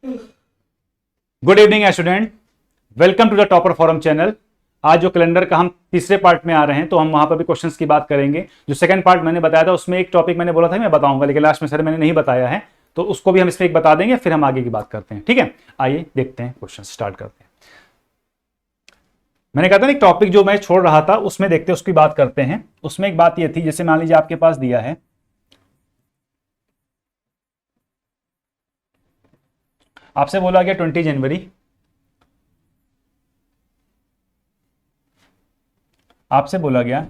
Good evening student, welcome to the topper forum channel. आज जो calendar का हम तीसरे पार्ट में आ रहे हैं, तो हम वहां पर भी क्वेश्चंस की बात करेंगे। जो सेकंड पार्ट मैंने बताया था उसमें एक टॉपिक मैंने बोला था मैं बताऊंगा, लेकिन लास्ट में सर मैंने नहीं बताया है, तो उसको भी हम इसमें एक बता देंगे, फिर हम आगे की बात करते हैं। ठीक है, आइए देखते हैं, क्वेश्चन स्टार्ट करते हैं। मैंने कहा था ना एक टॉपिक जो मैं छोड़ रहा था उसमें देखते हैं, उसकी बात करते हैं। उसमें एक बात यह थी, जैसे मान लीजिए आपके पास दिया है, आपसे बोला गया 20 जनवरी, आपसे बोला गया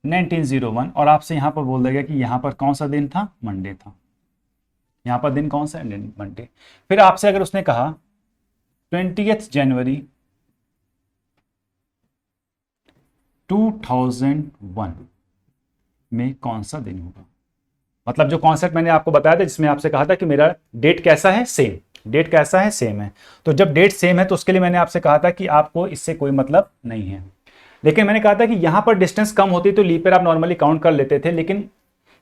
1901, और आपसे यहां पर बोल दिया गया कि यहां पर कौन सा दिन था, मंडे था। यहां पर दिन कौन सा है, मंडे। फिर आपसे अगर उसने कहा 20 जनवरी 2001 में कौन सा दिन होगा। मतलब जो कॉन्सेप्ट मैंने आपको बताया था, जिसमें आपसे कहा था कि मेरा डेट कैसा है, सेम। डेट कैसा है, सेम है। तो जब डेट सेम है तो उसके लिए मैंने आपसे कहा था कि आपको इससे कोई मतलब नहीं है। लेकिन मैंने कहा था कि यहां पर डिस्टेंस कम होती तो लीप ईयर आप नॉर्मली काउंट कर लेते थे, लेकिन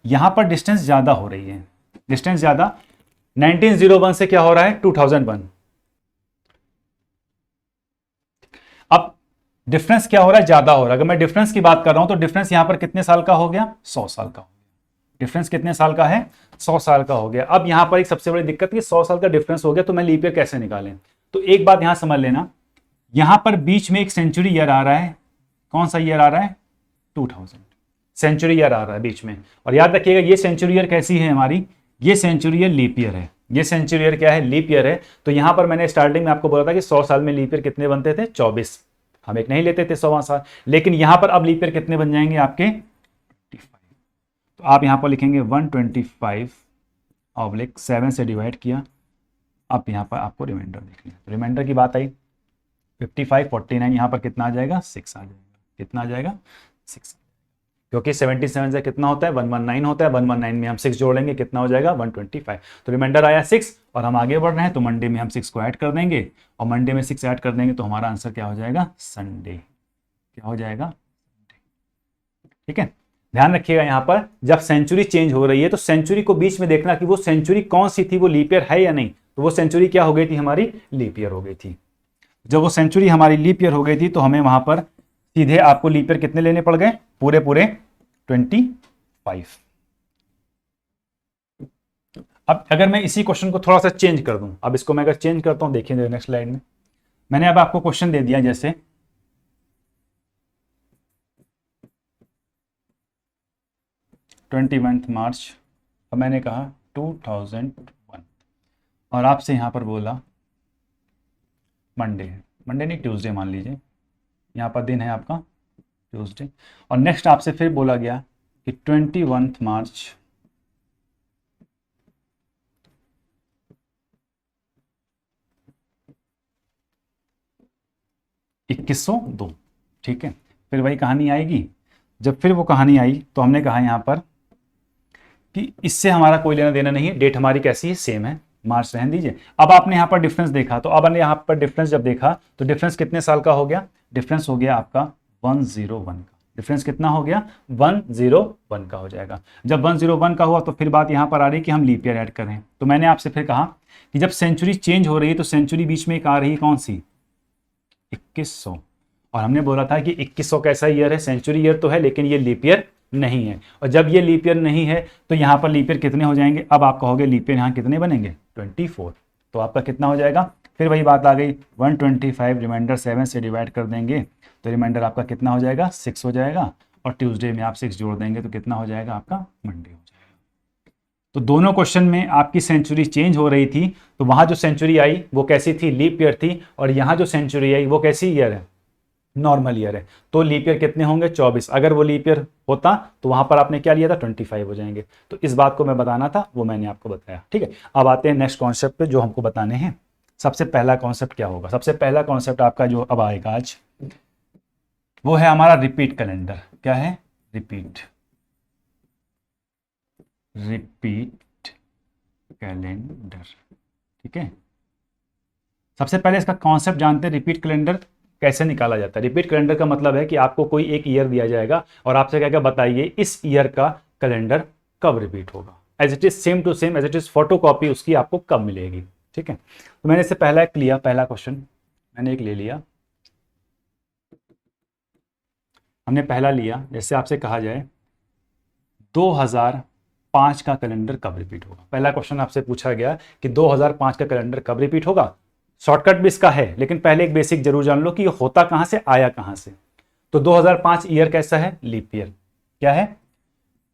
यहां पर डिस्टेंस ज्यादा हो रही है। डिस्टेंस ज्यादा, 1901 से क्या हो रहा है, 2001। अब डिफरेंस क्या हो रहा है, ज्यादा हो रहा है। अगर मैं डिफरेंस की बात कर रहा हूं तो डिफरेंस यहां पर कितने साल का हो गया, 100 साल का हो गया। डिफरेंस कितने साल का है, 100 साल का हो गया। अब यहां पर एक सबसे बड़ी दिक्कत है, 100 साल का डिफरेंस हो गया तो मैं लीप ईयर कैसे निकालें। तो एक बात यहां समझ लेना, यहां पर बीच में एक सेंचुरी ईयर आ रहा है। कौन सा ईयर आ रहा है, 2000 सेंचुरी ईयर आ रहा है बीच में। और याद रखिएगा ये सेंचुरी ईयर कैसी है हमारी, ये सेंचुरी ईयर लीप ईयर है। ये सेंचुरी ईयर क्या है, लीप ईयर है। तो यहां पर मैंने स्टार्टिंग में आपको बोला था कि 100 साल में लीप ईयर कितने बनते थे, 24। हम एक नहीं लेते थे 100वां साल, लेकिन यहां पर अब लीप ईयर कितने बन जाएंगे आपके, 25। तो आप यहां पर लिखेंगे 125/7 से डिवाइड किया। अब यहां पर आपको रिमाइंडर देख लिया, रिमाइंडर की बात आई 55, 49, यहां पर कितना आ जाएगा, 6 आ जाएगा। कितना आ जाएगा, 6। क्योंकि 77 से कितना होता है, 119 होता है। 119 में हम 6 जोड़ लेंगे, कितना हो जाएगा, 125। तो रिमाइंडर आया 6, और हम आगे बढ़ रहे हैं तो मंडे में हम 6 को ऐड कर देंगे, और मंडे में 6 ऐड कर देंगे तो हमारा आंसर क्या हो जाएगा, संडे। क्या हो जाएगा, ठीक है। ध्यान रखिएगा यहां पर जब सेंचुरी चेंज हो रही है तो सेंचुरी को बीच में देखना कि वो सेंचुरी कौन सी थी, वो लीप ईयर है या नहीं। तो वो सेंचुरी क्या हो गई थी, हमारी लीप ईयर हो गई थी। जब वो सेंचुरी हमारी लीप ईयर हो गई थी तो हमें वहां पर सीधे आपको लीप ईयर कितने लेने पड़ गए, पूरे पूरे 25। अब अगर मैं इसी क्वेश्चन को थोड़ा सा चेंज कर दूं, अब इसको मैं अगर चेंज करता हूं, देखिए नेक्स्ट स्लाइड में मैंने अब आपको क्वेश्चन दे दिया, जैसे 21 मार्च, अब मैंने कहा 2001, और आपसे यहां पर बोला मंडे है, मंडे नहीं ट्यूसडे मान लीजिए, यहां पर दिन है आपका ट्यूसडे। और नेक्स्ट आपसे फिर बोला गया कि 21 मार्च 2102, ठीक है। फिर वही कहानी आएगी। जब फिर वो कहानी आई तो हमने कहा यहां पर कि इससे हमारा कोई लेना देना नहीं है, डेट हमारी कैसी है, सेम है, मार्च रहने दीजिए। अब आपने यहां पर डिफरेंस देखा, तो अब यहां पर डिफरेंस जब देखा तो डिफरेंस कितने साल का हो गया, डिफरेंस हो गया आपका 101 का। डिफरेंस कितना हो गया, 101 का हो जाएगा। जब 101 का हुआ तो फिर बात यहां पर आ रही कि हम लीप ईयर ऐड करें। तो मैंने आपसे फिर कहा कि जब सेंचुरी चेंज हो रही है तो सेंचुरी बीच में एक आ रही है, कौन सी, 2100। और हमने बोला था कि 2100 कैसा ईयर है, सेंचुरी ईयर तो है लेकिन ये लीप ईयर नहीं है। और जब ये लीप ईयर नहीं है तो यहां पर लीप ईयर कितने हो जाएंगे, अब आप कहोगे लीप ईयर यहां कितने बनेंगे, 24। तो आपका कितना हो जाएगा, फिर वही बात आ गई, 125 रिमाइंडर 7 से डिवाइड कर देंगे तो रिमाइंडर आपका कितना हो जाएगा, 6 हो जाएगा। और ट्यूसडे में आप 6 जोड़ देंगे तो कितना हो जाएगा, आपका मंडे हो जाएगा। तो दोनों क्वेश्चन में आपकी सेंचुरी चेंज हो रही थी, तो वहां जो सेंचुरी आई वो कैसी थी, लीप ईयर थी। और यहां जो सेंचुरी आई वो कैसी ईयर है, नॉर्मल ईयर है। तो लीप ईयर कितने होंगे, 24। अगर वो लीप ईयर होता तो वहां पर आपने क्या लिया था, 25 हो जाएंगे। तो इस बात को मैं बताना था, वो मैंने आपको बताया, ठीक है। अब आते हैं नेक्स्ट कॉन्सेप्ट पे जो हमको बताने हैं। सबसे पहला कॉन्सेप्ट क्या होगा, सबसे पहला कॉन्सेप्ट आपका जो अब आएगा आज, वो है हमारा रिपीट कैलेंडर। क्या है, रिपीट कैलेंडर, ठीक है। सबसे पहले इसका कॉन्सेप्ट जानते हैं, रिपीट कैलेंडर कैसे निकाला जाता है। रिपीट कैलेंडर का मतलब है कि आपको कोई एक ईयर दिया जाएगा और आपसे क्या क्या बताइए इस ईयर का कैलेंडर कब रिपीट होगा, as it is same to same as it is photo copy उसकी आपको कब मिलेगी। ठीक है, तो मैंने इससे पहला एक लिया, पहला क्वेश्चन मैंने एक ले लिया, हमने पहला लिया, जैसे आपसे कहा जाए 2005 का कैलेंडर कब रिपीट होगा। पहला क्वेश्चन आपसे पूछा गया कि 2005 का कैलेंडर कब रिपीट होगा। शॉर्टकट भी इसका है, लेकिन पहले एक बेसिक जरूर जान लो कि ये होता कहां से, आया कहां से। तो 2005 ईयर कैसा है, लीप ईयर। क्या है,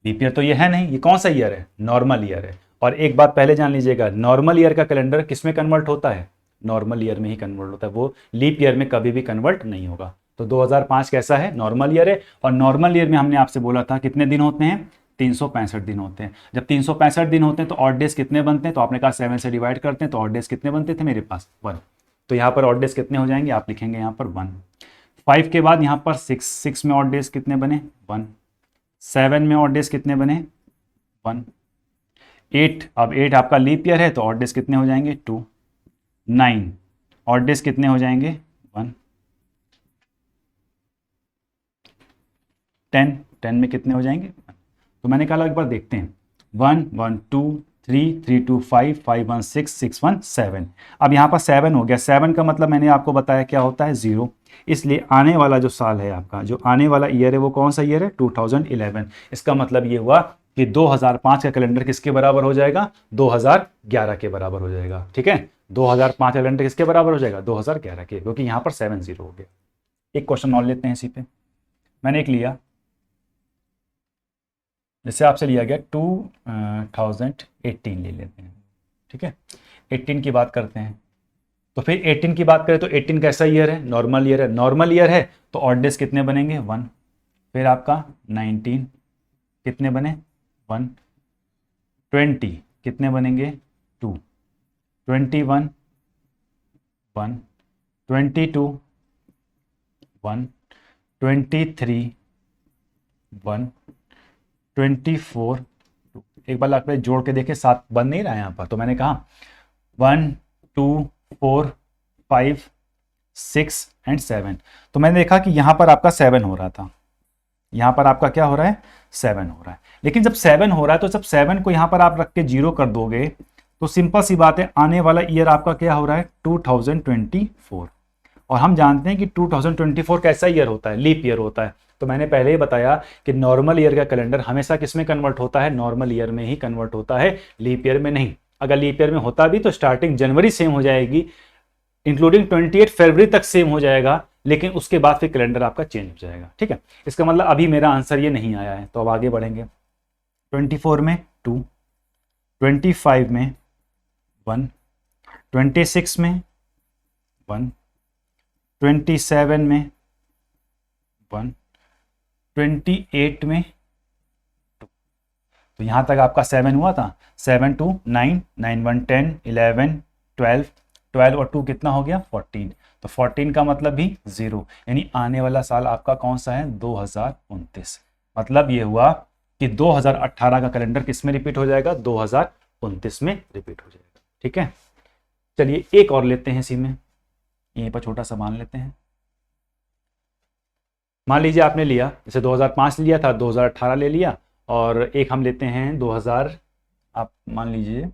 लीप ईयर तो ये है नहीं, ये कौन सा ईयर है, नॉर्मल ईयर है। और एक बात पहले जान लीजिएगा, नॉर्मल ईयर का कैलेंडर किस में कन्वर्ट होता है, नॉर्मल ईयर में ही कन्वर्ट होता है, वो लीप ईयर में कभी भी कन्वर्ट नहीं होगा। तो 2005 कैसा है, नॉर्मल ईयर है। और नॉर्मल ईयर में हमने आपसे बोला था कितने दिन होते हैं, 365 दिन होते हैं। जब 365 दिन होते हैं तो ऑड डेज कितने बनते हैं, तो आपने कहा 7 से डिवाइड करते हैं, तो ऑड डेज कितने बनते थे मेरे पास, 1। तो यहाँ पर ऑड डेज कितने हो जाएंगे, आप लिखेंगे यहाँ पर 1। 5 के बाद यहाँ पर 6 में ऑड डेज कितने बने, 1। 7 में ऑड डेज कितने बने, 1। 8, अब 8 आपका लीप ईयर है तो ऑड डेज कितने हो जाएंगे, 2। 9 ऑड डेज कितने हो जाएंगे, 1। 10 में कितने हो जाएंगे, तो मैंने कहा एक बार देखते हैं, 1 1 2 3 3 2 5 5 1 6 6 1 7। अब यहाँ पर 7 हो गया, 7 का मतलब मैंने आपको बताया क्या होता है, 0। इसलिए आने वाला जो साल है आपका, जो आने वाला ईयर है वो कौन सा ईयर है, 2011। इसका मतलब ये हुआ कि 2005 का कैलेंडर किसके बराबर हो जाएगा, 2011 के बराबर हो जाएगा। ठीक है, 2005 का कैलेंडर किसके बराबर हो जाएगा, 2011 के, क्योंकि यहाँ पर 7 0 हो गया। एक क्वेश्चन और लेते हैं इसी पे, मैंने एक लिया, जैसे आपसे लिया गया 2018 ले लेते हैं। ठीक है, 18 की बात करते हैं, तो फिर 18 की बात करें तो 18 कैसा ईयर है, नॉर्मल ईयर है। नॉर्मल ईयर है तो ऑड डेज कितने बनेंगे, 1। फिर आपका 19 कितने बने, 1। 20 कितने बनेंगे, 2। 21 1। 22 1। 23 1। 24 2। एक बार आप जोड़ के देखें, 7 बन नहीं रहा है यहाँ पर, तो मैंने कहा 1 2 4 5 6 एंड 7। तो मैंने देखा कि यहाँ पर आपका 7 हो रहा था, यहाँ पर आपका क्या हो रहा है, 7 हो रहा है। लेकिन जब 7 हो रहा है तो जब 7 को यहाँ पर आप रख के 0 कर दोगे तो सिंपल सी बात है, आने वाला ईयर आपका क्या हो रहा है, 2024। और हम जानते हैं कि 2024 कैसा ईयर होता है, लीप ईयर होता है। तो मैंने पहले ही बताया कि नॉर्मल ईयर का कैलेंडर हमेशा किस में कन्वर्ट होता है, नॉर्मल ईयर में ही कन्वर्ट होता है, लीप ईयर में नहीं। अगर लीप ईयर में होता भी तो स्टार्टिंग जनवरी सेम हो जाएगी, इंक्लूडिंग 28 फरवरी तक सेम हो जाएगा, लेकिन उसके बाद फिर कैलेंडर आपका चेंज हो जाएगा। ठीक है, इसका मतलब अभी मेरा आंसर ये नहीं आया है, तो अब आगे बढ़ेंगे। 24 में 2, 25 में 1, 26 में 1, 27 में 1, 28 में 2। तो यहां तक आपका 7 हुआ था, 7 2 9 9 1 10 11 12 12 और 2 कितना हो गया, 14। तो 14 का मतलब भी 0, यानी आने वाला साल आपका कौन सा है, 2029। मतलब ये हुआ कि 2018 का कैलेंडर किस में रिपीट हो जाएगा, 2029 में रिपीट हो जाएगा। ठीक है, चलिए एक और लेते हैं इसी में, यहीं पर छोटा सा मान लेते हैं। मान लीजिए आपने लिया, जैसे 2005 लिया था, 2018 ले लिया, और एक हम लेते हैं 2000, आप मान लीजिए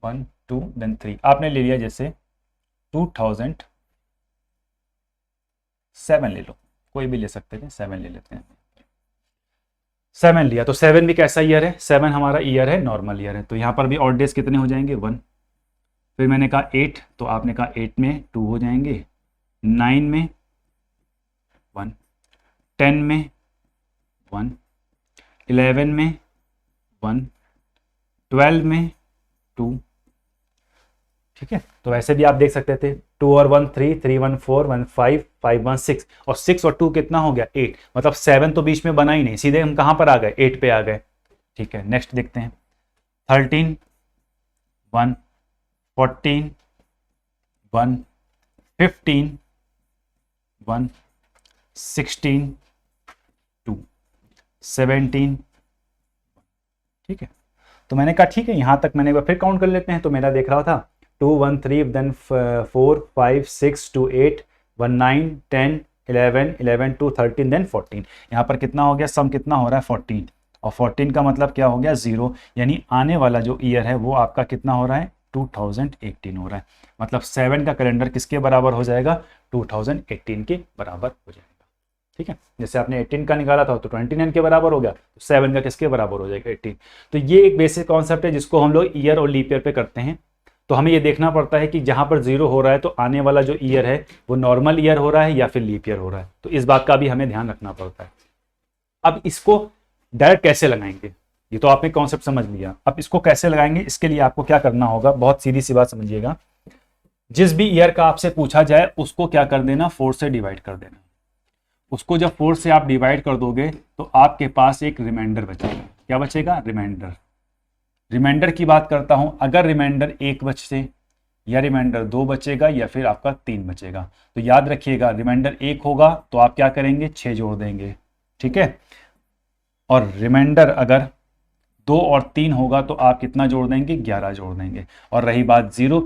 1 2 देन 3 आपने ले लिया, जैसे 2007 ले लो, कोई भी ले सकते थे, 7 ले लेते हैं। 7 लिया तो 7 भी कैसा ईयर है, 7 हमारा ईयर है, नॉर्मल ईयर है। तो यहाँ पर भी ऑड डेज कितने हो जाएंगे, 1। फिर मैंने कहा 8, तो आपने कहा 8 में 2 हो जाएंगे, 9 में 1, 10 में 1, 11 में 1, 12 में 2। ठीक है, तो वैसे भी आप देख सकते थे 2 और 1 3, 3 1 4, 1 5, 5 1 6, और 6 और 2 कितना हो गया, 8। मतलब 7 तो बीच में बना ही नहीं, सीधे हम कहां पर आ गए, 8 पे आ गए। ठीक है, नेक्स्ट देखते हैं 13 1, 14 1, 15 1, 16 2, 17। ठीक है, तो मैंने कहा ठीक है, यहां तक मैंने फिर काउंट कर लेते हैं। तो मेरा देख रहा था 2 1 3 देन 4 5 6 2 8 1 9 10 11 11 2 13 देन 14। यहाँ पर कितना हो गया, सम कितना हो रहा है, 14। और 14 का मतलब क्या हो गया 0, यानी आने वाला जो ईयर है वो आपका कितना हो रहा है 2018 हो रहा है। मतलब 7 का कैलेंडर किसके बराबर हो जाएगा 2018 के बराबर हो जाएगा। ठीक है, जैसे आपने 18 का निकाला था तो 29 के बराबर हो गया, तो 7 का किसके बराबर हो जाएगा 18। तो ये एक बेसिक कॉन्सेप्ट है जिसको हम लोग ईयर और लीप ईयर पे करते हैं। तो हमें ये देखना पड़ता है कि जहां पर 0 हो रहा है तो आने वाला जो ईयर है वो नॉर्मल ईयर हो रहा है या फिर लीप ईयर हो रहा है, तो इस बात का भी हमें ध्यान रखना पड़ता है। अब इसको डायरेक्ट कैसे लगाएंगे, ये तो आपने कॉन्सेप्ट समझ लिया, अब इसको कैसे लगाएंगे इसके लिए आपको क्या करना होगा, बहुत सीधी सी बात समझिएगा। जिस भी ईयर का आपसे पूछा जाए उसको क्या कर देना 4 से डिवाइड कर देना। उसको जब 4 से आप डिवाइड कर दोगे तो आपके पास एक रिमाइंडर बचेगा। क्या बचेगा रिमाइंडर। रिमाइंडर की बात करता हूं, अगर रिमाइंडर 1 बचे या रिमाइंडर 2 बचेगा या फिर आपका 3 बचेगा, तो याद रखिएगा रिमाइंडर 1 होगा तो आप क्या करेंगे 6 जोड़ देंगे। ठीक है, और रिमाइंडर अगर 2 और 3 होगा तो आप कितना जोड़ देंगे 11 जोड़ देंगे। और रही बात जीरो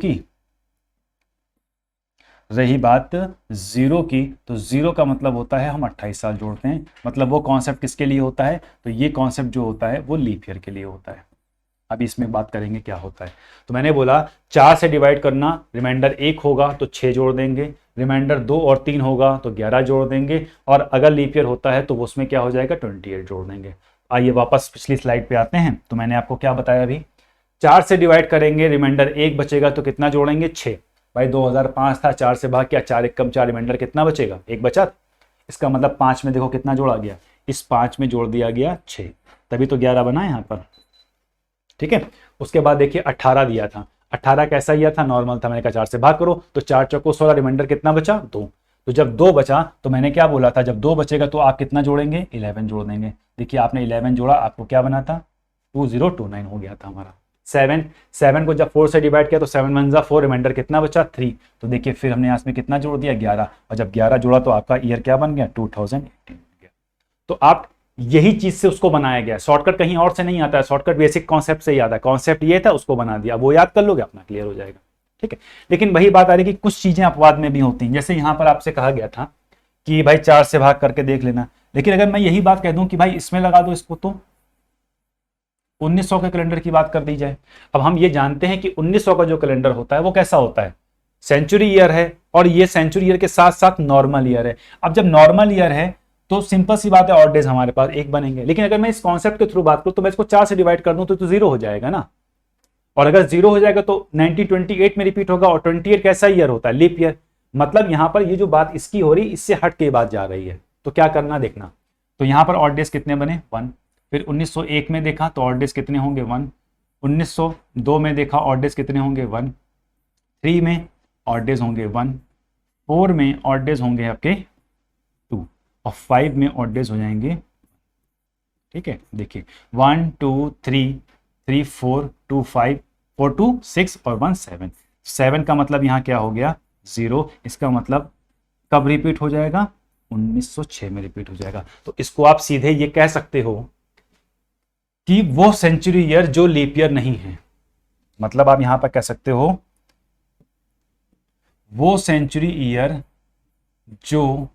की, तो जीरो का मतलब होता है हम 28 साल जोड़ते हैं। मतलब वो कॉन्सेप्ट किसके लिए होता है, तो ये कॉन्सेप्ट जो होता है वो लीप ईयर के लिए होता है। अभी इसमें बात करेंगे क्या होता है। तो मैंने बोला 4 से डिवाइड करना, रिमाइंडर 1 होगा तो 6 जोड़ देंगे, रिमाइंडर 2 और 3 होगा तो 11 जोड़ देंगे, और अगर लीप ईयर होता है तो उसमें क्या हो जाएगा 28 जोड़ देंगे। आइए वापस पिछली स्लाइड पे आते हैं। तो मैंने आपको क्या बताया अभी, 4 से डिवाइड करेंगे, रिमाइंडर 1 बचेगा तो कितना जोड़ेंगे 6। भाई 2005 था, 4 से भाग किया, 4 एक कम 4, रिमाइंडर कितना बचेगा 1 बचा। इसका मतलब 5 में देखो कितना जोड़ा गया, इस 5 में जोड़ दिया गया 6, तभी तो 11 बना यहाँ पर। ठीक है, उसके बाद देखिए 18 दिया था, 18 कैसा ईयर था नॉर्मल था, मैंने कहा 4 से भाग करो तो 4 चौको 16, रिमाइंडर कितना बचा 2। तो जब 2 बचा तो मैंने क्या बोला था, जब 2 बचेगा तो आप कितना जोड़ेंगे 11 जोड़ देंगे। देखिए आपने 11 जोड़ा, आपको क्या बना था 2029 हो गया था हमारा। 7 को जब 4 से डिवाइड किया तो 7 वन जा 4, रिमाइंडर कितना बचा 3। तो देखिए फिर हमने यहाँ में कितना जोड़ दिया 11, और जब 11 जोड़ा तो आपका ईयर क्या बन गया 2018 बन गया। तो आप यही चीज से उसको बनाया गया, शॉर्टकट कहीं और से नहीं आता है, शॉर्टकट बेसिक कॉन्सेप्ट से ही आता है। कॉन्सेप्ट ये था उसको बना दिया, वो याद कर लोगे अपना क्लियर हो जाएगा। ठीक है, लेकिन वही बात आ रही कि कुछ चीजें अपवाद में भी होती हैं। जैसे यहाँ पर आपसे कहा गया था कि भाई 4 से भाग करके देख लेना, लेकिन अगर मैं यही बात कह दूं कि भाई इसमें लगा दो इसको, तो 1900 के कैलेंडर की बात कर दी जाए। अब हम ये जानते हैं कि 1900 का जो कैलेंडर होता है वो कैसा होता है, सेंचुरी ईयर है, और ये सेंचुरी ईयर के साथ साथ नॉर्मल ईयर है। अब जब नॉर्मल ईयर है तो सिंपल सी बात है ऑड डेज हमारे पास 1 बनेंगे, लेकिन अगर मैं इस कॉन्सेप्ट के थ्रू बात करूं तो मैं इसको 4 से डिवाइड कर दूं तो 0 हो जाएगा ना। और अगर 0 हो जाएगा तो 1928 में रिपीट होगा, और 28 कैसा ईयर होता है लीप ईयर। मतलब यहां पर ये जो बात इसकी हो रही इससे हट के बात जा रही है। तो क्या करना देखना, तो यहां पर ऑड डेज कितने बने 1, फिर 1901 में देखा तो ऑड डेज कितने होंगे 1, 1902 में देखा ऑड डेज कितने होंगे 1, 3 में ऑड डेज होंगे 1, 4 में ऑड डेज होंगे आपके 2, और 5 में ऑड डेज हो जाएंगे। ठीक है, देखिए 1 2 3 3 4 2 5 4 2 6 और 1 7। 7 का मतलब यहाँ क्या हो गया 0, इसका मतलब कब रिपीट हो जाएगा 1906 में रिपीट हो जाएगा। तो इसको आप सीधे ये कह सकते हो कि वो सेंचुरी ईयर जो लीप ईयर नहीं है, मतलब आप यहां पर कह सकते हो वो सेंचुरी ईयर जो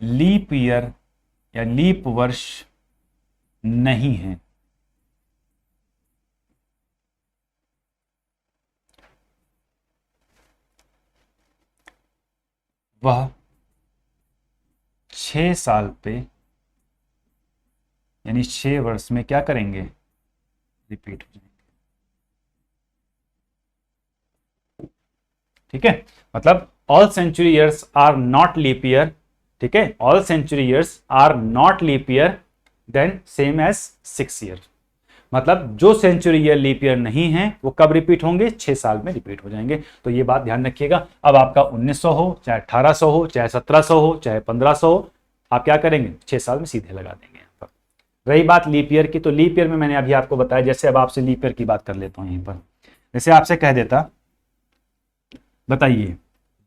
लीप ईयर या लीप वर्ष नहीं है। वह 6 साल पे यानी 6 वर्ष में क्या करेंगे रिपीट हो जाएंगे। ठीक है, मतलब all century years are not leap year. ठीक है, all century years are not leap year then same as 6 year. मतलब जो सेंचुरी ईयर लीप ईयर नहीं है वो कब रिपीट होंगे 6 साल में रिपीट हो जाएंगे। तो ये बात ध्यान रखिएगा। अब आपका 1900 हो चाहे 1800 हो चाहे 1700 हो चाहे 1500 हो, आप क्या करेंगे 6 साल में सीधे लगा देंगे। यहाँ पर रही बात लीप ईयर की, तो लीप ईयर में मैंने अभी आपको बताया, जैसे अब आपसे लीप ईयर की बात कर लेता हूं यहीं पर। जैसे आपसे कह देता बताइए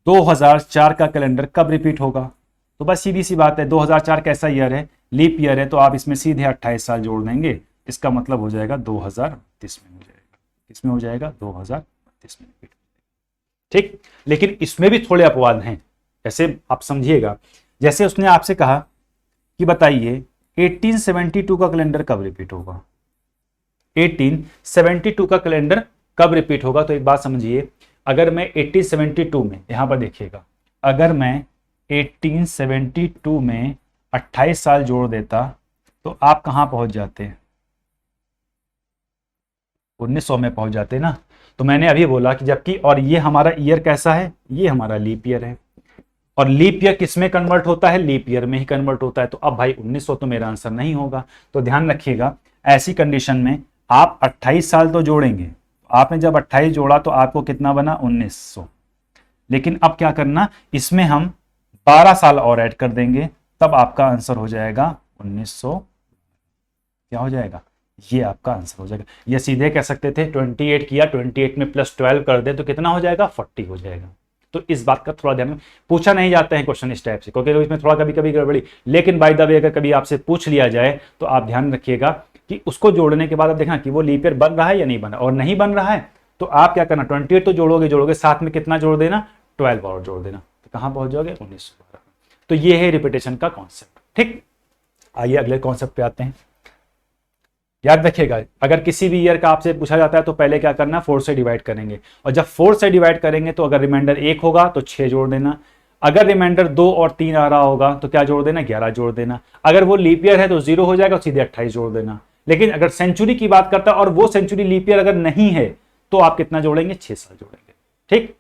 2004 का कैलेंडर कब रिपीट होगा, तो बस सीधी सी बात है 2004 कैसा ईयर है लीप ईयर है, तो आप इसमें सीधे 28 साल जोड़ देंगे। इसका मतलब हो जाएगा 2032 में हो जाएगा। किसमें हो जाएगा 2032 में रिपीट। ठीक, लेकिन इसमें भी थोड़े अपवाद हैं। जैसे आप समझिएगा, जैसे उसने आपसे कहा कि बताइए 1872 का कैलेंडर कब रिपीट होगा? 1872 का कैलेंडर कब रिपीट होगा? तो एक बात समझिए, अगर मैं 1872 में, यहां पर देखिएगा, अगर मैं 1872 में 28 साल जोड़ देता तो आप कहां पहुंच जाते? 1900 में पहुंच जाते ना। तो मैंने अभी बोला कि जबकि, और ये हमारा ईयर कैसा है? ये हमारा लीप ईयर है, और लीप ईयर किस में कन्वर्ट होता है? लीप ईयर में ही कन्वर्ट होता है। तो अब भाई 1900 तो मेरा आंसर नहीं होगा। तो ध्यान रखिएगा, ऐसी कंडीशन में आप 28 साल तो जोड़ेंगे, आपने जब 28 जोड़ा तो आपको कितना बना? 1900। लेकिन अब क्या करना, इसमें हम 12 साल और ऐड कर देंगे, तब आपका आंसर हो जाएगा 1900। क्या हो जाएगा? ये आपका आंसर हो जाएगा। ये सीधे कह सकते थे 28 किया, 28 में प्लस 12 कर दे तो कितना हो जाएगा? 40 हो जाएगा। तो इस बात का थोड़ा ध्यान में, पूछा नहीं जाता है क्वेश्चन इस टाइप से, क्योंकि इसमें थोड़ा कभी कभी गड़बड़ी। लेकिन बाय द वे अगर कभी आपसे पूछ लिया जाए तो आप ध्यान रखिएगा कि उसको जोड़ने के बाद आप देखना कि वो लीप ईयर बन रहा है या नहीं बन रहा, और नहीं बन रहा है तो आप क्या करना, 28 तो जोड़ोगे, साथ में कितना जोड़ देना? 12 और जोड़ देना, तो कहां पहुंच जाओगे? 1912। तो ये है रिपीटेशन का कॉन्सेप्ट। ठीक, आइए अगले कॉन्सेप्ट पे आते हैं। याद रखिएगा, अगर किसी भी ईयर का आपसे पूछा जाता है तो पहले क्या करना? 4 से डिवाइड करेंगे, और जब 4 से डिवाइड करेंगे तो अगर रिमाइंडर 1 होगा तो 6 जोड़ देना, अगर रिमाइंडर 2 और 3 आ रहा होगा तो क्या जोड़ देना? 11 जोड़ देना। अगर वो लीप ईयर है तो 0 हो जाएगा, सीधे 28 जोड़ देना। लेकिन अगर सेंचुरी की बात करता है और वो सेंचुरी लीप ईयर अगर नहीं है तो आप कितना जोड़ेंगे? 6 साल जोड़ेंगे। ठीक,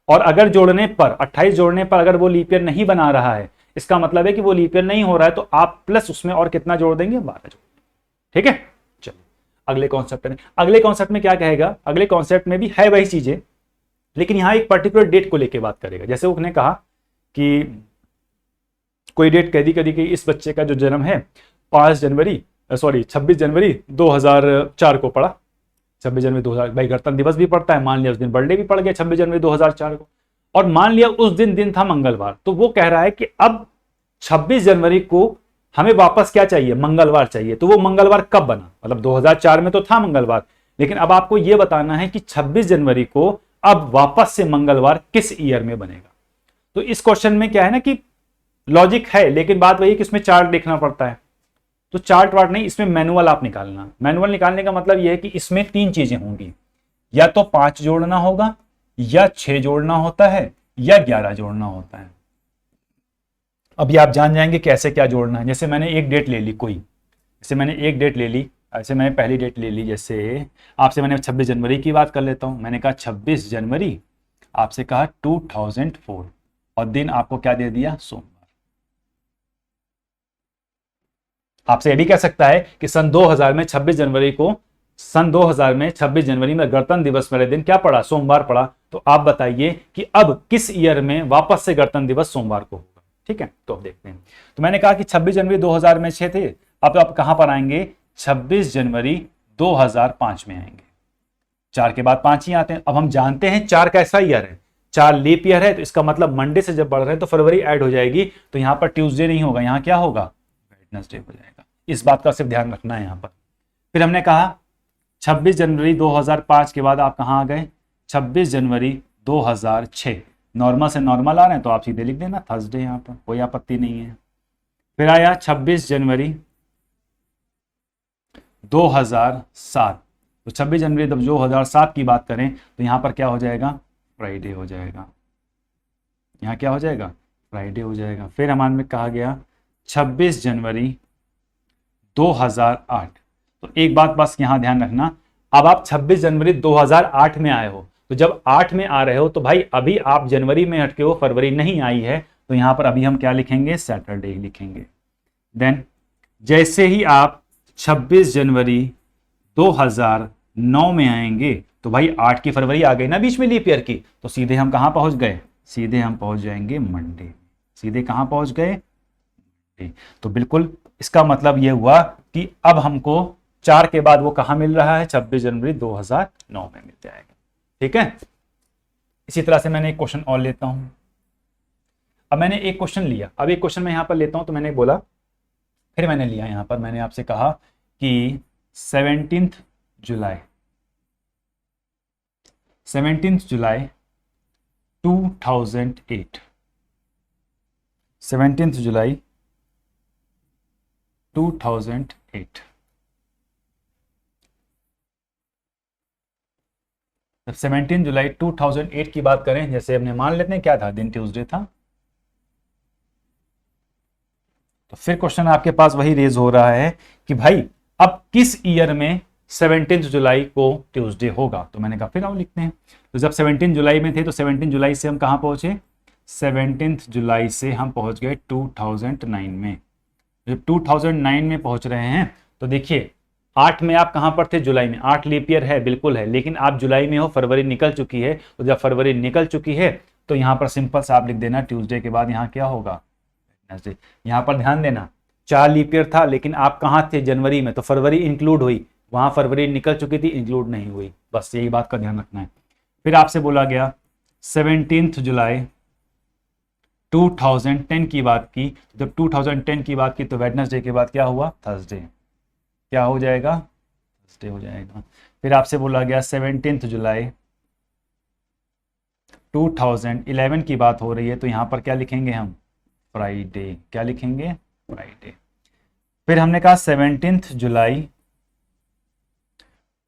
और अगर जोड़ने पर 28 जोड़ने पर अगर वो लीप ईयर नहीं बना रहा है, इसका मतलब है कि वो लीप ईयर नहीं हो रहा है, तो आप प्लस उसमें और कितना जोड़ देंगे? 12 जोड़। ठीक है, चलिए अगले कॉन्सेप्ट में। अगले कॉन्सेप्ट में क्या कहेगा? अगले कॉन्सेप्ट में भी है वही चीजें, लेकिन यहां एक पर्टिकुलर डेट को लेकर बात करेगा। जैसे उसने कहा कि कोई डेट कह दी कि इस बच्चे का जो जन्म है 26 जनवरी 2004 को पड़ा। 26 जनवरी 2000, भाई गणतंत्र दिवस भी पड़ता है, मान लिया उस दिन बर्थडे भी पड़ गया 26 जनवरी 2004 को, और मान लिया उस दिन था मंगलवार। तो वो कह रहा है कि अब 26 जनवरी को हमें वापस क्या चाहिए? मंगलवार चाहिए। तो वो मंगलवार कब बना? मतलब 2004 में तो था मंगलवार, लेकिन अब आपको यह बताना है कि 26 जनवरी को अब वापस से मंगलवार किस ईयर में बनेगा। तो इस क्वेश्चन में क्या है ना कि लॉजिक है, लेकिन बात वही कि इसमें चार्ट देखना पड़ता है। तो चार्ट वार्ट नहीं, इसमें मैनुअल आप निकालना। मैनुअल निकालने का मतलब यह है कि इसमें 3 चीजें होंगी, या तो 5 जोड़ना होगा, या 6 जोड़ना होता है, या 11 जोड़ना होता है। अभी आप जान जाएंगे कैसे क्या जोड़ना है। जैसे मैंने एक डेट ले ली कोई, जैसे मैंने एक डेट ले ली, ऐसे मैंने पहली डेट ले ली, जैसे आपसे मैंने 26 जनवरी की बात कर लेता हूं। मैंने कहा 26 जनवरी, आपसे कहा 2004, और दिन आपको क्या दे दिया? सोमवार। आपसे यह भी कह सकता है कि सन 2000 में 26 जनवरी को, सन 2000 में 26 जनवरी में गणतंत्र दिवस वाले दिन क्या पड़ा? सोमवार पड़ा। तो आप बताइए कि अब किस ईयर में वापस से गणतंत्र दिवस सोमवार को होगा। ठीक है, तो अब देखते हैं। तो मैंने कहा कि 26 जनवरी 2000 में 6 थे, अब आप कहां पर आएंगे? 26 जनवरी 2005 में आएंगे। 4 के बाद 5 ही आते हैं। अब हम जानते हैं 4 कैसा ईयर है? 4 लीप ईयर है, तो इसका मतलब मंडे से जब बढ़ रहे हैं तो फरवरी ऐड हो जाएगी, तो यहां पर ट्यूसडे नहीं होगा, यहां क्या होगा? वेडनेसडे हो जाएगा। इस बात का सिर्फ ध्यान रखना है यहां पर। फिर हमने कहा 26 जनवरी 2005 के बाद आप कहां आ गए? 26 जनवरी 2006। नॉर्मल से नॉर्मल आ रहे हैं तो आप सीधे लिख देना थर्सडे, यहां पर कोई आपत्ति नहीं है। फिर आया 26 जनवरी 2007। तो 26 जनवरी जब 2007 की बात करें तो यहां पर क्या हो जाएगा? फ्राइडे हो जाएगा। यहां क्या हो जाएगा? फ्राइडे हो जाएगा। फिर हमारे में कहा गया 26 जनवरी 2008। तो एक बात बस यहां ध्यान रखना, अब आप 26 जनवरी 2008 में आए हो, तो जब 8 में आ रहे हो तो भाई अभी आप जनवरी में हटके हो, फरवरी नहीं आई है, तो यहां पर अभी हम क्या लिखेंगे? सैटरडे लिखेंगे। देन जैसे ही आप 26 जनवरी 2009 में आएंगे तो भाई 8 की फरवरी आ गई ना बीच में लीप ईयर की, तो सीधे हम कहां पहुंच गए? सीधे हम पहुंच जाएंगे मंडे। सीधे कहां पहुंच गए? तो बिल्कुल इसका मतलब यह हुआ कि अब हमको 4 के बाद वो कहां मिल रहा है? 26 जनवरी 2009 में मिल जाएगा। ठीक है, इसी तरह से मैंने एक क्वेश्चन और लेता हूं। अब मैंने एक क्वेश्चन लिया, अब एक क्वेश्चन मैं यहां पर लेता हूं, तो मैंने बोला, फिर मैंने लिया यहां पर, मैंने आपसे कहा कि 17 जुलाई 2008, 17 जुलाई 2008। जब 17 जुलाई 2008 की बात करें, जैसे हमने मान लेते हैं क्या था, दिन ट्यूसडे था, तो फिर क्वेश्चन आपके पास वही रेज हो रहा है कि भाई अब किस ईयर में 17 जुलाई को ट्यूसडे होगा। तो मैंने कहा फिर आओ लिखते हैं। तो जब 17 जुलाई में थे तो 17 जुलाई से हम कहाँ पहुंचे, 17 जुलाई से हम पहुंच गए 2009 में। जब 2009 में पहुंच रहे हैं तो देखिए 8 में आप कहां पर थे, जुलाई में। 8 लीप ईयर है, बिल्कुल है, लेकिन आप जुलाई में हो, फरवरी निकल चुकी है। तो जब फरवरी निकल चुकी है तो यहां पर सिंपल सा आप लिख देना ट्यूसडे के बाद यहां क्या होगा, वेडनेसडे। यहां पर ध्यान देना 4 लीप ईयर था, लेकिन आप कहां थे, जनवरी में, तो फरवरी इंक्लूड हुई, वहां फरवरी निकल चुकी थी, इंक्लूड नहीं हुई। बस यही बात का ध्यान रखना है। फिर आपसे बोला गया 17 जुलाई 2010 की बात की। जब 2010 की बात की तो वेडनेसडे के बाद क्या हुआ, थर्सडे। क्या हो जाएगा, थर्सडे हो जाएगा। फिर आपसे बोला गया 17 जुलाई 2011 की बात हो रही है, तो यहां पर क्या लिखेंगे हम, फ्राइडे। क्या लिखेंगे, फ्राइडे। फिर हमने कहा 17 जुलाई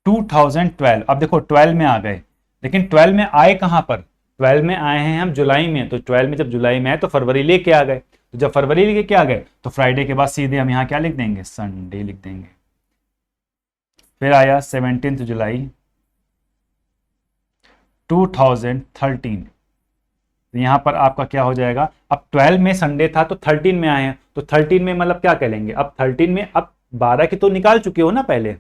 2012। अब देखो 12 में आ गए, लेकिन 12 में आए कहां पर, 12 में आए हैं हम जुलाई में। तो 12 में जब जुलाई में आए तो फरवरी लेके आ गए। तो जब फरवरी लेके आ गए तो फ्राइडे के बाद सीधे हम यहां क्या लिख देंगे, संडे लिख देंगे। फिर आया 17 जुलाई 2013। तो यहां पर आपका क्या हो जाएगा, अब 12 में संडे था तो 13 में आए हैं, तो 13 में मतलब क्या कहेंगे, अब 13 में अब 12 की तो निकाल चुके हो ना पहले,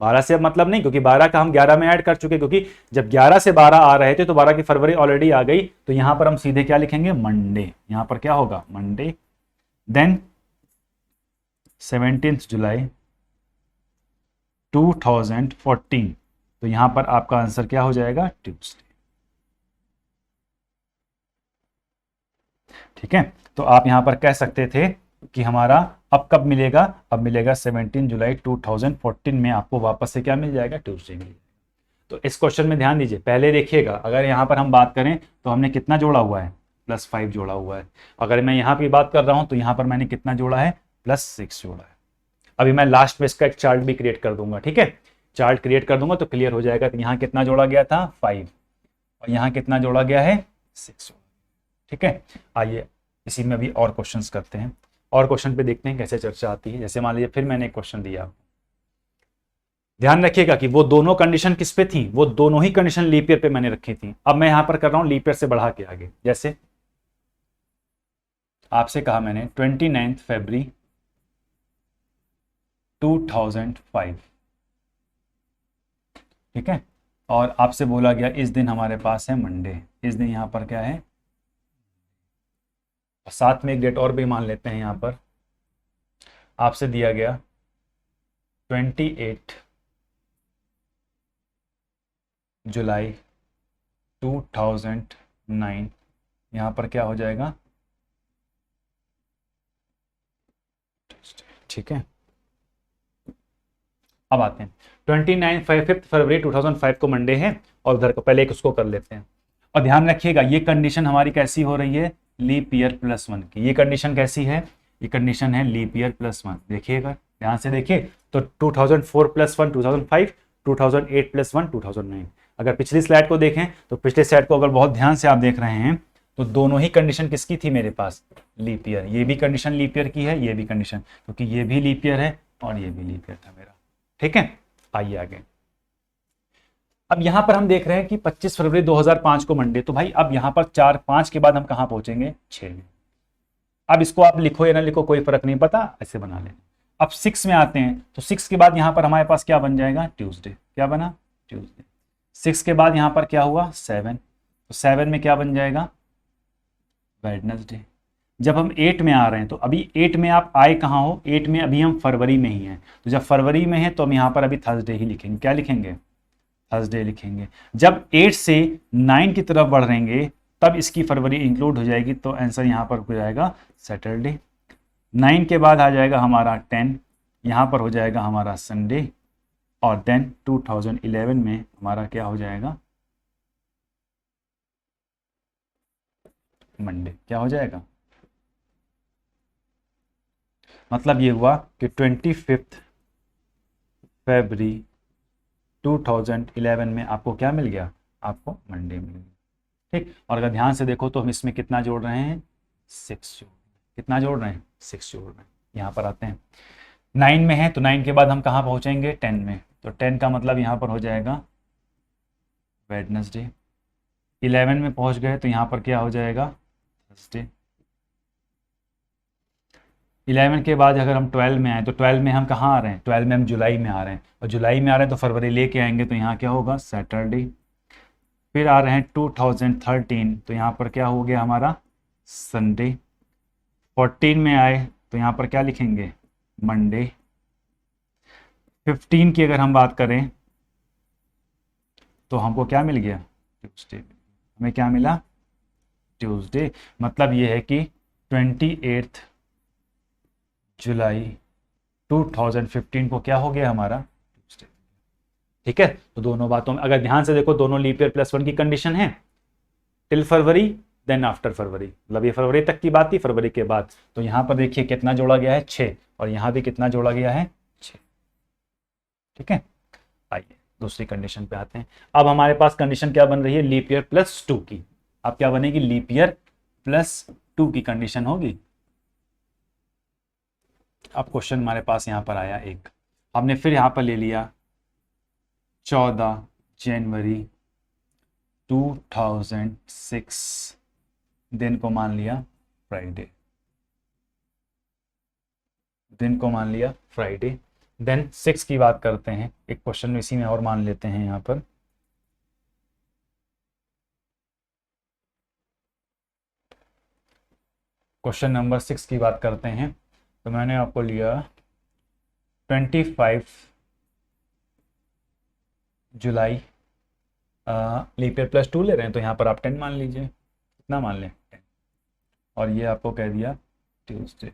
12 से अब मतलब नहीं, क्योंकि 12 का हम 11 में ऐड कर चुके, क्योंकि जब 11 से 12 आ रहे थे तो 12 की फरवरी ऑलरेडी आ गई। तो यहां पर हम सीधे क्या लिखेंगे, मंडे। यहां पर क्या होगा, मंडे। देन 17 जुलाई 2014। तो यहां पर आपका आंसर क्या हो जाएगा, ट्यूसडे। ठीक है, तो आप यहां पर कह सकते थे कि हमारा अब कब मिलेगा, अब मिलेगा 17 जुलाई 2014 में आपको वापस से क्या मिल जाएगा, ट्यूसडे मिल जाएगा। तो इस क्वेश्चन में ध्यान दीजिए, पहले देखिएगा, अगर यहाँ पर हम बात करें तो हमने कितना जोड़ा हुआ है, +5 जोड़ा हुआ है। अगर मैं यहाँ की बात कर रहा हूँ तो यहाँ पर मैंने कितना जोड़ा है, +6 जोड़ा है। अभी मैं लास्ट में इसका एक चार्ट भी क्रिएट कर दूंगा, ठीक है, चार्ट क्रिएट कर दूंगा तो क्लियर हो जाएगा कि यहाँ कितना जोड़ा गया था, 5, और यहाँ कितना जोड़ा गया है, 6। ठीक है, आइए इसी में भी और क्वेश्चंस करते हैं, और क्वेश्चन पे देखते हैं कैसे चर्चा आती है। जैसे मान लीजिए फिर मैंने एक क्वेश्चन दिया, ध्यान रखिएगा कि वो दोनों कंडीशन किस पे थी, वो दोनों ही कंडीशन लीप ईयर पे मैंने रखी थी। अब मैं यहां पर कर रहा हूं लीप ईयर से बढ़ा के आगे। जैसे आपसे कहा मैंने 29 फरवरी 2005, ठीक है, और आपसे बोला गया इस दिन हमारे पास है मंडे। इस दिन यहां पर क्या है, साथ में एक डेट और भी मान लेते हैं। यहां पर आपसे दिया गया 28 जुलाई 2009। यहां पर क्या हो जाएगा, ठीक है। अब आते हैं 5 फरवरी 2005 को मंडे है, और उधर को पहले एक उसको कर लेते हैं। और ध्यान रखिएगा ये कंडीशन हमारी कैसी हो रही है, लीप ईयर +1 की। ये कंडीशन कैसी है, ये कंडीशन है लीप ईयर +1। देखिएगा ध्यान से देखिए, तो 2004 +1 2005, 2008 +1 2009। अगर पिछली स्लाइड को देखें तो पिछले स्लाइड को अगर बहुत ध्यान से आप देख रहे हैं तो दोनों ही कंडीशन किसकी थी मेरे पास, लीप ईयर। ये भी कंडीशन लीप ईयर की है, ये भी कंडीशन, क्योंकि ये भी लीप ईयर है और ये भी लीप ईयर था मेरा। ठीक है, आइए आगे। अब यहां पर हम देख रहे हैं कि 25 फरवरी 2005 को मंडे, तो भाई अब यहां पर 4 5 के बाद हम कहां पहुंचेंगे, 6 में। अब इसको आप लिखो या ना लिखो कोई फर्क नहीं पता, ऐसे बना लें। अब 6 में आते हैं तो 6 के बाद यहां पर हमारे पास क्या बन जाएगा, ट्यूसडे। क्या बना, ट्यूसडे। 6 के बाद यहां पर क्या हुआ, 7, तो 7 में क्या बन जाएगा, वेडनेसडे। जब हम 8 में आ रहे हैं तो अभी 8 में आप आए कहाँ हो, 8 में अभी हम फरवरी में ही हैं, तो जब फरवरी में है तो हम यहाँ पर अभी थर्सडे ही लिखेंगे। क्या लिखेंगे, थर्सडे लिखेंगे। जब 8 से 9 की तरफ बढ़ रहेंगे तब इसकी फरवरी इंक्लूड हो जाएगी, तो आंसर यहाँ पर हो जाएगा सैटरडे। 9 के बाद आ जाएगा हमारा 10, यहाँ पर हो जाएगा हमारा संडे, और देन 2011 में हमारा क्या हो जाएगा, मंडे। क्या हो जाएगा, मतलब ये हुआ कि 25 फरवरी 2011 में आपको क्या मिल गया, आपको मंडे मिल गया। ठीक, और अगर ध्यान से देखो तो हम इसमें कितना जोड़ रहे हैं, 6 जोड़, कितना जोड़ रहे हैं, 6 जोड़ रहे हैं। यहाँ पर आते हैं, 9 में है तो 9 के बाद हम कहाँ पहुँचेंगे, 10 में, तो 10 का मतलब यहाँ पर हो जाएगा वेडनेसडे। 11 में पहुँच गए तो यहाँ पर क्या हो जाएगा, थर्सडे। 11 के बाद अगर हम 12 में आए तो 12 में हम कहाँ आ रहे हैं, 12 में हम जुलाई में आ रहे हैं, और जुलाई में आ रहे हैं तो फरवरी लेके आएंगे तो यहाँ क्या होगा, सैटरडे। फिर आ रहे हैं 2013 तो यहाँ पर क्या हो गया हमारा, संडे। 14 में आए तो यहाँ पर क्या लिखेंगे, मंडे। 15 की अगर हम बात करें तो हमको क्या मिल गया, ट्यूसडे। हमें क्या मिला, ट्यूसडे। मतलब ये है कि 28 जुलाई 2015 को क्या हो गया हमारा, ट्यूसडे। ठीक है, तो दोनों बातों में अगर ध्यान से देखो, दोनों लीप ईयर +1 की कंडीशन है, टिल फरवरी देन आफ्टर फरवरी, मतलब ये फरवरी तक की बात थी, फरवरी के बाद। तो यहां पर देखिए कितना जोड़ा गया है, 6, और यहां भी कितना जोड़ा गया है, 6। ठीक है, आइए दूसरी कंडीशन पे आते हैं। अब हमारे पास कंडीशन क्या बन रही है, लीप ईयर +2 की। अब क्या बनेगी, लीप ईयर +2 की कंडीशन होगी। अब क्वेश्चन हमारे पास यहां पर आया एक, हमने फिर यहां पर ले लिया 14 जनवरी 2006, दिन को मान लिया फ्राइडे, दिन को मान लिया फ्राइडे। देन 6 की बात करते हैं, एक क्वेश्चन इसी में और मान लेते हैं यहां पर। क्वेश्चन नंबर 6 की बात करते हैं, तो मैंने आपको लिया 25 जुलाई, लीप ईयर +2 ले रहे हैं तो यहाँ पर आप 10 मान लीजिए, कितना मान लें, 10, और ये आपको कह दिया ट्यूसडे।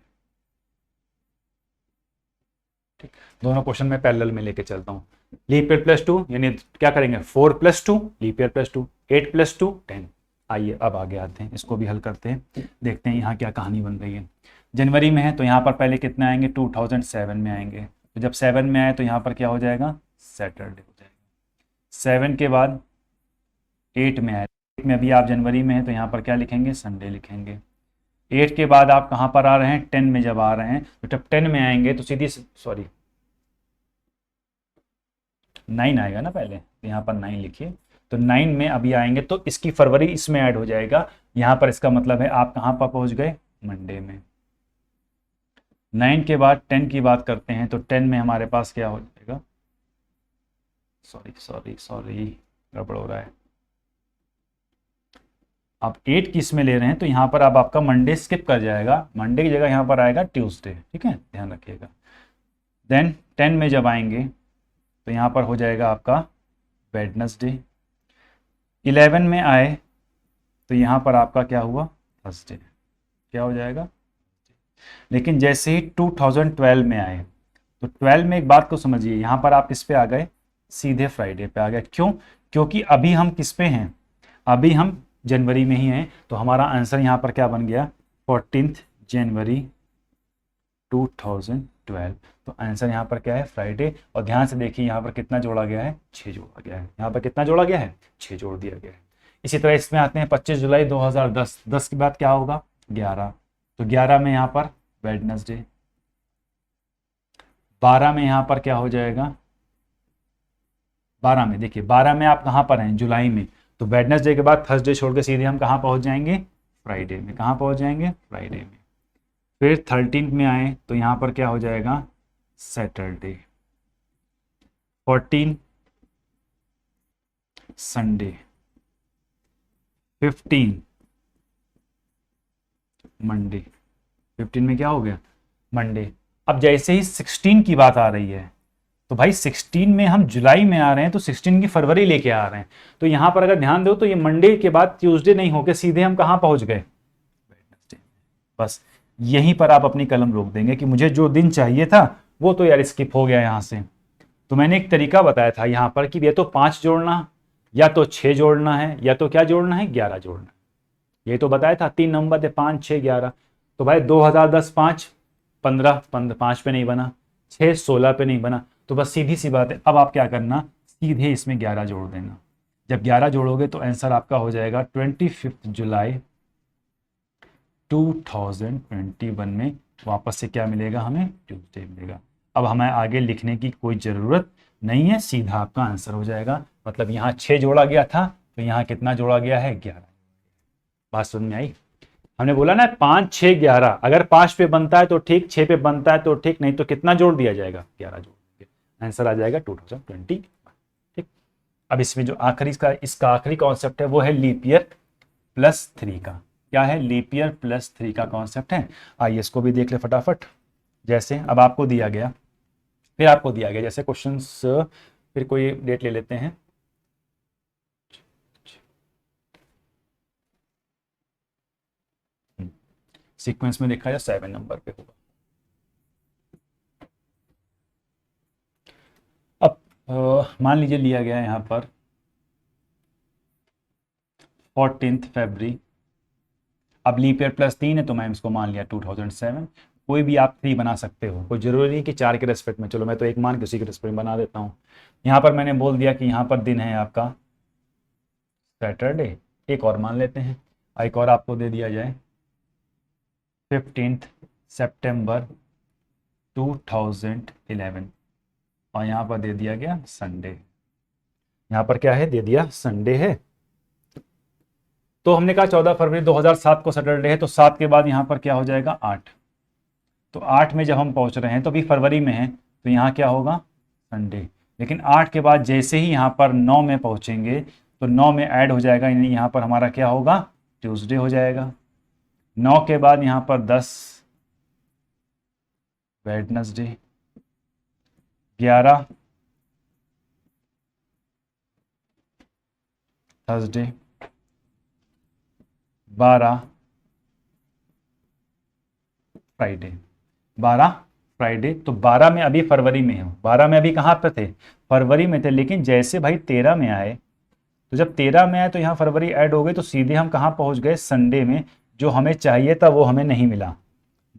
ठीक, दोनों क्वेश्चन में पैरेलल में लेके चलता हूँ। लीप ईयर +2 यानी क्या करेंगे, 4 + 2 लीप ईयर +2, 8 + 2 10। आइए अब आगे आते हैं, इसको भी हल करते हैं, देखते हैं यहाँ क्या कहानी बन रही है। जनवरी में है तो यहाँ पर पहले कितने आएंगे, 2007 में आएंगे, तो जब 7 में आए तो यहाँ पर क्या हो जाएगा, सैटरडे हो जाएगा। 7 के बाद 8 में आए, 8 में अभी आप जनवरी में है तो यहाँ पर क्या लिखेंगे, संडे लिखेंगे। 8 के बाद आप कहाँ पर आ रहे हैं, 10 में जब आ रहे हैं तो जब 10 में आएंगे तो सीधी, सॉरी 9 आएगा ना पहले, तो यहाँ पर 9 लिखिए। तो 9 में अभी आएंगे तो इसकी फरवरी इसमें ऐड हो जाएगा, यहाँ पर इसका मतलब है आप कहाँ पर पहुँच गए, मंडे में। 9 के बाद 10 की बात करते हैं तो 10 में हमारे पास क्या हो जाएगा, सॉरी गड़बड़ हो रहा है। आप 8 किस में ले रहे हैं तो यहाँ पर अब आपका मंडे स्किप कर जाएगा, मंडे की जगह यहाँ पर आएगा ट्यूसडे। ठीक है, ध्यान रखिएगा। देन 10 में जब आएंगे तो यहाँ पर हो जाएगा आपका वेडनेसडे। 11 में आए तो यहाँ पर आपका क्या हुआ, थर्सडे, क्या हो जाएगा। लेकिन जैसे ही 2012 में आए तो 12 में एक बात को समझिए, यहाँ पर आप किस पे आ गए, सीधे फ्राइडे पे आ गए। क्यों, क्योंकि अभी हम किस पे हैं, अभी हम जनवरी में ही हैं, तो हमारा आंसर यहाँ पर क्या बन गया, 14 जनवरी 2012। तो आंसर यहाँ पर क्या है, फ्राइडे। और ध्यान से देखिए यहाँ पर कितना जोड़ा गया है, 6 जोड़ा गया है। यहाँ पर कितना जोड़ा गया है, 6 जोड़ दिया गया है। इसी तरह इसमें आते हैं 25 जुलाई 2010, 10 के बाद क्या होगा, 11, तो 11 में यहाँ पर वेडनेसडे। 12 में यहाँ पर क्या हो जाएगा, 12 में देखिए, 12 में आप कहाँ पर हैं, जुलाई में, तो वेडनेसडे के बाद थर्सडे छोड़ के सीधे हम कहाँ पहुँच जाएंगे, फ्राइडे में। कहाँ पहुँच जाएंगे, फ्राइडे में। फिर 13 में आए तो यहाँ पर क्या हो जाएगा, सैटरडे। 14 संडे। 15 मंडे। 15 में क्या हो गया, मंडे। अब जैसे ही 16 की बात आ रही है तो भाई 16 में हम जुलाई में आ रहे हैं तो 16 की फरवरी लेके आ रहे हैं, तो यहां पर अगर ध्यान दो तो ये मंडे के बाद ट्यूसडे नहीं होके सीधे हम कहां पहुंच गए, बस यहीं पर आप अपनी कलम रोक देंगे कि मुझे जो दिन चाहिए था वो तो यार स्किप हो गया यहां से। तो मैंने एक तरीका बताया था यहां पर कि या तो 5 जोड़ना, या तो 6 जोड़ना है, या तो क्या जोड़ना है, 11 जोड़ना है। ये तो बताया था 3 नंबर थे, 5 6 11। तो भाई 2010 5 15 5 पे नहीं बना, 6 16 पे नहीं बना, तो बस सीधी सी बात है, अब आप क्या करना, सीधे इसमें 11 जोड़ देना। जब 11 जोड़ोगे तो आंसर आपका हो जाएगा 25 जुलाई 2021 में वापस से क्या मिलेगा हमें, ट्यूसडे मिलेगा। अब हमें आगे लिखने की कोई ज़रूरत नहीं है, सीधा आपका आंसर हो जाएगा। मतलब यहाँ 6 जोड़ा गया था तो यहाँ कितना जोड़ा गया है, 11। बात समझ में आई? हमने बोला ना 5 6 11, अगर 5 पे बनता है तो ठीक, 6 पे बनता है तो ठीक, नहीं तो कितना जोड़ दिया जाएगा, 11 जोड़ दिया, आंसर आ जाएगा 2020। ठीक। अब इसमें जो आखिरी इसका आखिरी कॉन्सेप्ट है वो है लीप ईयर +3 का। क्या है, लीप ईयर +3 का कॉन्सेप्ट है। आइए इसको भी देख ले फटाफट। जैसे अब आपको दिया गया, फिर आपको दिया गया जैसे क्वेश्चंस, फिर कोई डेट ले लेते हैं। सीक्वेंस में देखा जाए 7 नंबर पे होगा। अब मान लीजिए लिया गया है यहाँ पर 14 फरवरी। अब लीप ईयर +3 है तो मैं इसको मान लिया 2007। कोई भी आप 3 बना सकते हो, कोई जरूरी नहीं कि 4 के रेस्पेक्ट में, चलो मैं तो एक मान के उसी के रेस्पेक्ट में बना देता हूँ। यहाँ पर मैंने बोल दिया कि यहाँ पर दिन है आपका सैटरडे, एक और मान लेते हैं, एक और आपको दे दिया जाए 15 सितंबर 2011, और यहाँ पर दे दिया गया संडे। यहाँ पर क्या है, दे दिया संडे है। तो हमने कहा 14 फरवरी 2007 को सैटरडे है, तो 7 के बाद यहाँ पर क्या हो जाएगा, 8। तो 8 में जब हम पहुँच रहे हैं तो अभी फरवरी में है, तो यहाँ क्या होगा, संडे। लेकिन 8 के बाद जैसे ही यहाँ पर 9 में पहुँचेंगे तो 9 में ऐड हो जाएगा, यानी यहाँ पर हमारा क्या होगा, ट्यूसडे हो जाएगा। 9 के बाद यहाँ पर 10 वेडनेसडे, 11 थर्सडे, 12 फ्राइडे। 12 फ्राइडे, तो 12 में अभी फरवरी में हो, 12 में अभी कहाँ पे थे, फरवरी में थे। लेकिन जैसे भाई 13 में आए, तो जब 13 में आए तो यहाँ फरवरी ऐड हो गए, तो सीधे हम कहाँ पहुँच गए, संडे में। जो हमें चाहिए था वो हमें नहीं मिला,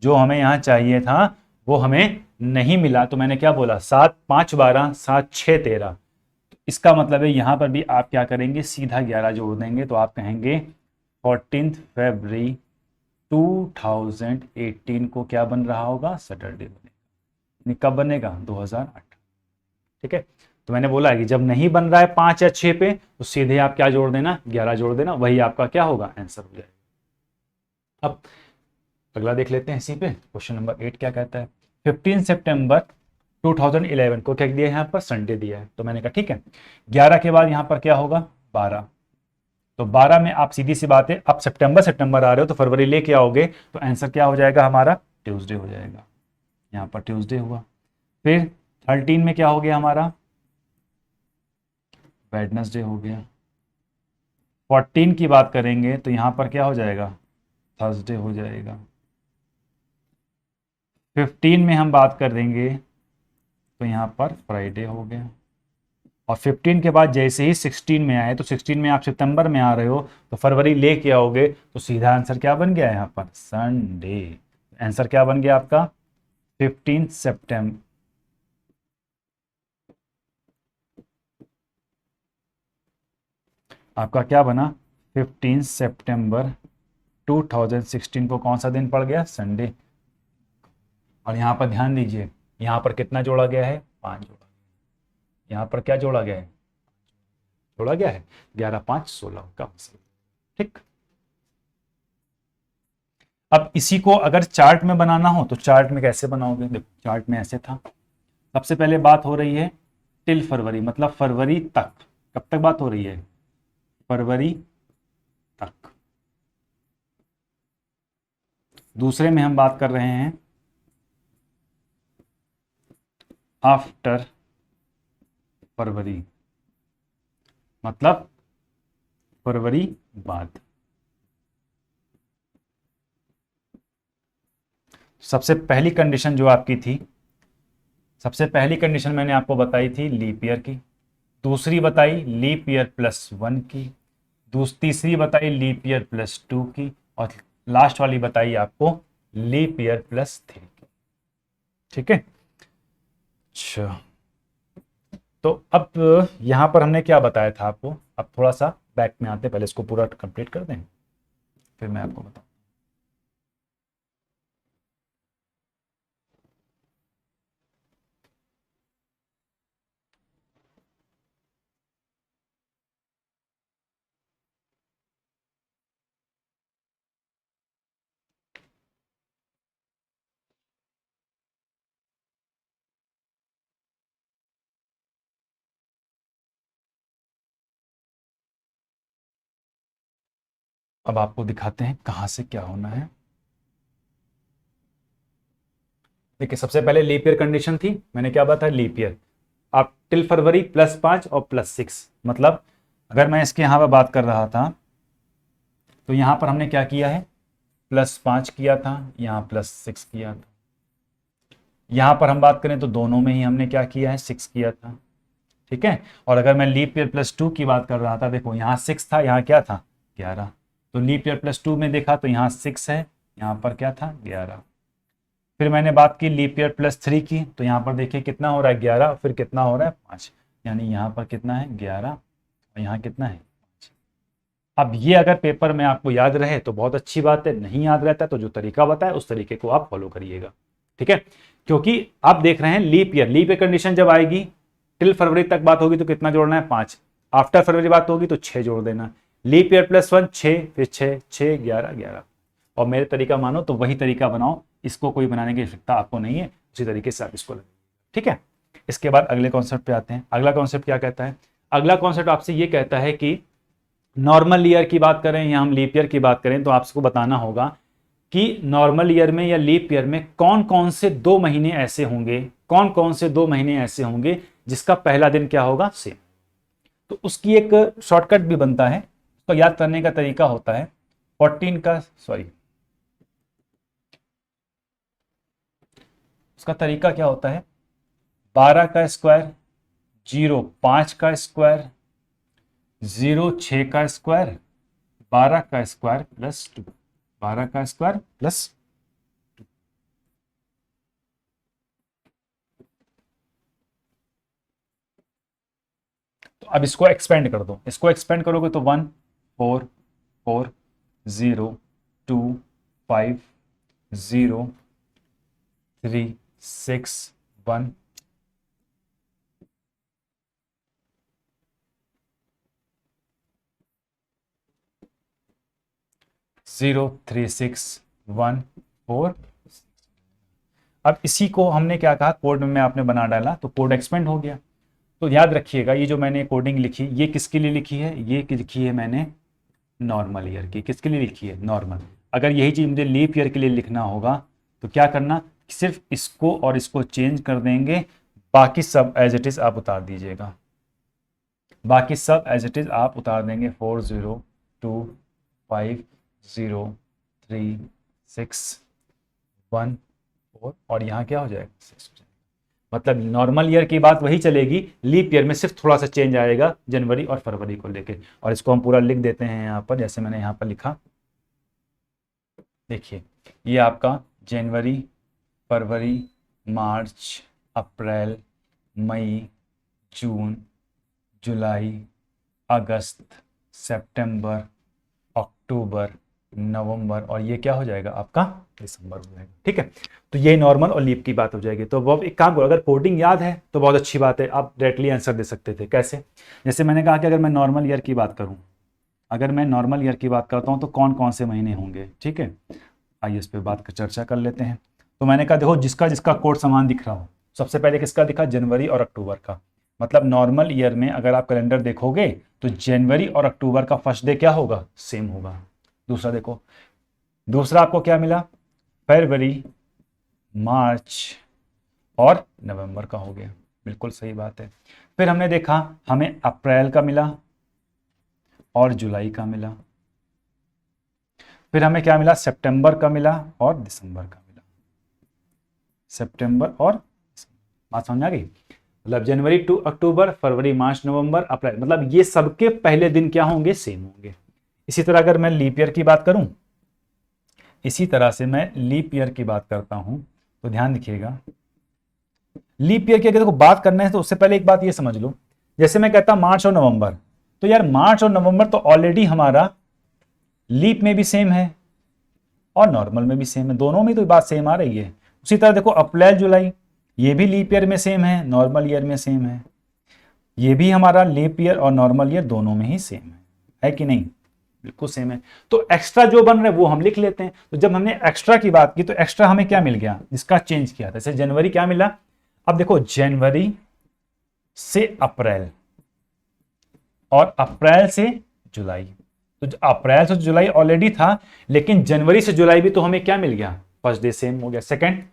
जो हमें यहाँ चाहिए था वो हमें नहीं मिला। तो मैंने क्या बोला, 7 5 12, 7 6 13। तो इसका मतलब है यहाँ पर भी आप क्या करेंगे, सीधा 11 जोड़ देंगे, तो आप कहेंगे 14 फरवरी 2018 को क्या बन रहा होगा, सैटरडे बनेगा। कब बनेगा, 2008। ठीक है। तो मैंने बोला कि जब नहीं बन रहा है 5 या 6 पे, तो सीधे आप क्या जोड़ देना, 11 जोड़ देना, वही आपका क्या होगा, आंसर हो जाएगा। अब अगला देख लेते हैं इसी पे, क्वेश्चन नंबर 8 क्या कहता है। 15 सितंबर 2011 को क्या दिया है, यहाँ पर संडे दिया है, तो मैंने कहा ठीक है। 11 के बाद यहाँ पर क्या होगा, 12। तो 12 में आप सीधी सी बात है, आप सितंबर आ रहे हो तो फरवरी लेके आओगे, तो आंसर क्या हो जाएगा हमारा, ट्यूसडे हो जाएगा। यहाँ पर ट्यूसडे हुआ। फिर 13 में क्या हो गया हमारा, वेडनेसडे हो गया। 14 की बात करेंगे तो यहाँ पर क्या हो जाएगा, थर्सडे हो जाएगा। 15 में हम बात कर देंगे तो यहाँ पर फ्राइडे हो गया। और 15 के बाद जैसे ही 16 में आए, तो 16 में आप सितंबर में आ रहे हो तो फरवरी लेके आओगे, तो सीधा आंसर क्या बन गया यहाँ पर, संडे। आंसर क्या बन गया आपका, 15 सितंबर। आपका क्या बना, 15 सितंबर 2016 को कौन सा दिन पड़ गया, संडे। और यहाँ पर ध्यान दीजिए, यहाँ पर कितना जोड़ा गया है, 5 जोड़ा। यहाँ पर क्या जोड़ा गया है, जोड़ा गया है 11 5 16 का। ठीक। अब इसी को अगर चार्ट में बनाना हो तो चार्ट में कैसे बनाओगे, देखो चार्ट में ऐसे था। सबसे पहले बात हो रही है टिल फरवरी, मतलब फरवरी तक। कब तक बात हो रही है, फरवरी तक। दूसरे में हम बात कर रहे हैं आफ्टर फरवरी, मतलब फरवरी बाद। सबसे पहली कंडीशन जो आपकी थी, सबसे पहली कंडीशन मैंने आपको बताई थी लीप ईयर की, दूसरी बताई लीप ईयर +1 की, तीसरी बताई लीप ईयर +2 की, और लास्ट वाली बताई आपको लीप ईयर +3 की। ठीक है। अच्छा, तो अब यहाँ पर हमने क्या बताया था आपको, अब थोड़ा सा बैक में आते हैं, पहले इसको पूरा कंप्लीट कर दें फिर मैं आपको बताऊँ। अब आपको दिखाते हैं कहाँ से क्या होना है। देखिए, सबसे पहले लीप ईयर कंडीशन थी, मैंने क्या बताया, लीप ईयर आप टिल फरवरी +5 और +6, मतलब अगर मैं इसके यहाँ पर बात कर रहा था तो यहाँ पर हमने क्या किया है, +5 किया था, यहाँ +6 किया था। यहाँ पर हम बात करें तो दोनों में ही हमने क्या किया है, 6 किया था। ठीक है, और अगर मैं लीप ईयर +2 की बात कर रहा था, देखो यहाँ 6 था, यहाँ क्या था, 11। तो लीप ईयर +2 में देखा तो यहाँ 6 है, यहाँ पर क्या था, 11। फिर मैंने बात की लीप ईयर +3 की, तो यहाँ पर देखिए कितना हो रहा है, 11, फिर कितना हो रहा है, 5, यानी यहाँ पर कितना है, 11, और यहाँ कितना है, 5। अब ये अगर पेपर में आपको याद रहे तो बहुत अच्छी बात है, नहीं याद रहता तो जो तरीका बताया उस तरीके को आप फॉलो करिएगा। ठीक है, क्योंकि आप देख रहे हैं लीप ईयर कंडीशन जब आएगी, टिल फरवरी तक बात होगी तो कितना जोड़ना है, 5, आफ्टर फरवरी बात होगी तो 6 जोड़ देना, लीप ईयर +1 6, फिर 6 6 11 11। और मेरे तरीका मानो तो वही तरीका बनाओ, इसको कोई बनाने की आवश्यकता आपको नहीं है, उसी तरीके से आप इसको लगाइए। ठीक है, इसके बाद अगले कॉन्सेप्ट पे आते हैं। अगला कॉन्सेप्ट क्या कहता है, अगला कॉन्सेप्ट आपसे ये कहता है कि नॉर्मल ईयर की बात करें या हम लीप ईयर की बात करें तो आपको बताना होगा कि नॉर्मल ईयर में या लीप ईयर में कौन कौन से 2 महीने ऐसे होंगे, कौन कौन से 2 महीने ऐसे होंगे जिसका पहला दिन क्या होगा, सेम। तो उसकी एक शॉर्टकट भी बनता है, उसको याद करने का तरीका होता है 14 का, सॉरी, उसका तरीका क्या होता है, 12 का स्क्वायर, 0 5 का स्क्वायर, 0 6 का स्क्वायर, 12 का स्क्वायर +2, 12 का स्क्वायर प्लस। तो अब इसको एक्सपेंड कर दो, इसको एक्सपेंड करोगे तो 1 4 4 0 2 5 0 3 6 1 0 3 6 1 4। अब इसी को हमने क्या कहा, कोड में आपने बना डाला तो कोड एक्सपेंड हो गया। तो याद रखिएगा, ये जो मैंने कोडिंग लिखी ये किसके लिए लिखी है, ये लिखी है मैंने नॉर्मल ईयर की। किसके लिए लिखी है, नॉर्मल। अगर यही चीज़ मुझे लीप ईयर के लिए लिखना होगा तो क्या करना, सिर्फ इसको और इसको चेंज कर देंगे, बाकी सब एज इट इज़ आप उतार दीजिएगा, बाकी सब एज इट इज़ आप उतार देंगे, 4 0 2 5 0 3 6 1 4, और यहाँ क्या हो जाएगा, 6 हो जाएगा। मतलब नॉर्मल ईयर की बात वही चलेगी, लीप ईयर में सिर्फ थोड़ा सा चेंज आएगा जनवरी और फरवरी को लेके। और इसको हम पूरा लिख देते हैं यहाँ पर, जैसे मैंने यहाँ पर लिखा, देखिए ये आपका जनवरी, फरवरी, मार्च, अप्रैल, मई, जून, जुलाई, अगस्त, सितंबर, अक्टूबर, नवंबर, और ये क्या हो जाएगा आपका, दिसंबर हो जाएगा। ठीक है, तो ये नॉर्मल और लीप की बात हो जाएगी। तो वो एक काम करो, अगर कोडिंग याद है तो बहुत अच्छी बात है, आप डायरेक्टली आंसर दे सकते थे। कैसे, जैसे मैंने कहा कि अगर मैं नॉर्मल ईयर की बात करूं, अगर मैं नॉर्मल ईयर की बात करता हूं तो कौन कौन से महीने होंगे। ठीक है, आइए इस पर बात कर चर्चा कर लेते हैं। तो मैंने कहा देखो, जिसका जिसका कोड समान दिख रहा हो, सबसे पहले किसका दिखा, जनवरी और अक्टूबर का। मतलब नॉर्मल ईयर में अगर आप कैलेंडर देखोगे तो जनवरी और अक्टूबर का फर्स्ट डे क्या होगा, सेम होगा। दूसरा देखो, दूसरा आपको क्या मिला, फरवरी, मार्च और नवंबर का हो गया, बिल्कुल सही बात है। फिर हमने देखा हमें अप्रैल का मिला और जुलाई का मिला। फिर हमें क्या मिला, सितंबर का मिला और दिसंबर का मिला। सितंबर और बात समझ आ गई, मतलब जनवरी टू अक्टूबर, फरवरी, मार्च, नवंबर, अप्रैल, मतलब ये सबके पहले दिन क्या होंगे, सेम होंगे। इसी तरह अगर मैं लीप ईयर की बात करूं, इसी तरह से मैं लीप ईयर की बात करता हूं तो ध्यान रखिएगा, लीप ईयर की अगर देखो बात करना है तो उससे पहले एक बात ये समझ लो, जैसे मैं कहता मार्च और नवंबर, तो यार मार्च और नवंबर तो ऑलरेडी हमारा लीप में भी सेम है और नॉर्मल में भी सेम है, दोनों में तो बात सेम आ रही है। उसी तरह देखो अप्रैल जुलाई, ये भी लीप ईयर में सेम है, नॉर्मल ईयर में सेम है, ये भी हमारा लीप ईयर और नॉर्मल ईयर दोनों में ही सेम है कि नहीं? बिल्कुल सेम है। तो एक्स्ट्रा जो बन रहा है वो हम लिख लेते हैं। तो जब हमने एक्स्ट्रा की बात की तो एक्स्ट्रा हमें क्या मिल गया, जिसका चेंज किया था, जैसे जनवरी क्या मिला, अब देखो जनवरी से अप्रैल और अप्रैल से जुलाई, तो अप्रैल से जुलाई ऑलरेडी था, लेकिन जनवरी से जुलाई भी तो हमें क्या मिल गया, फर्स्ट डे सेम हो गया। सेकंड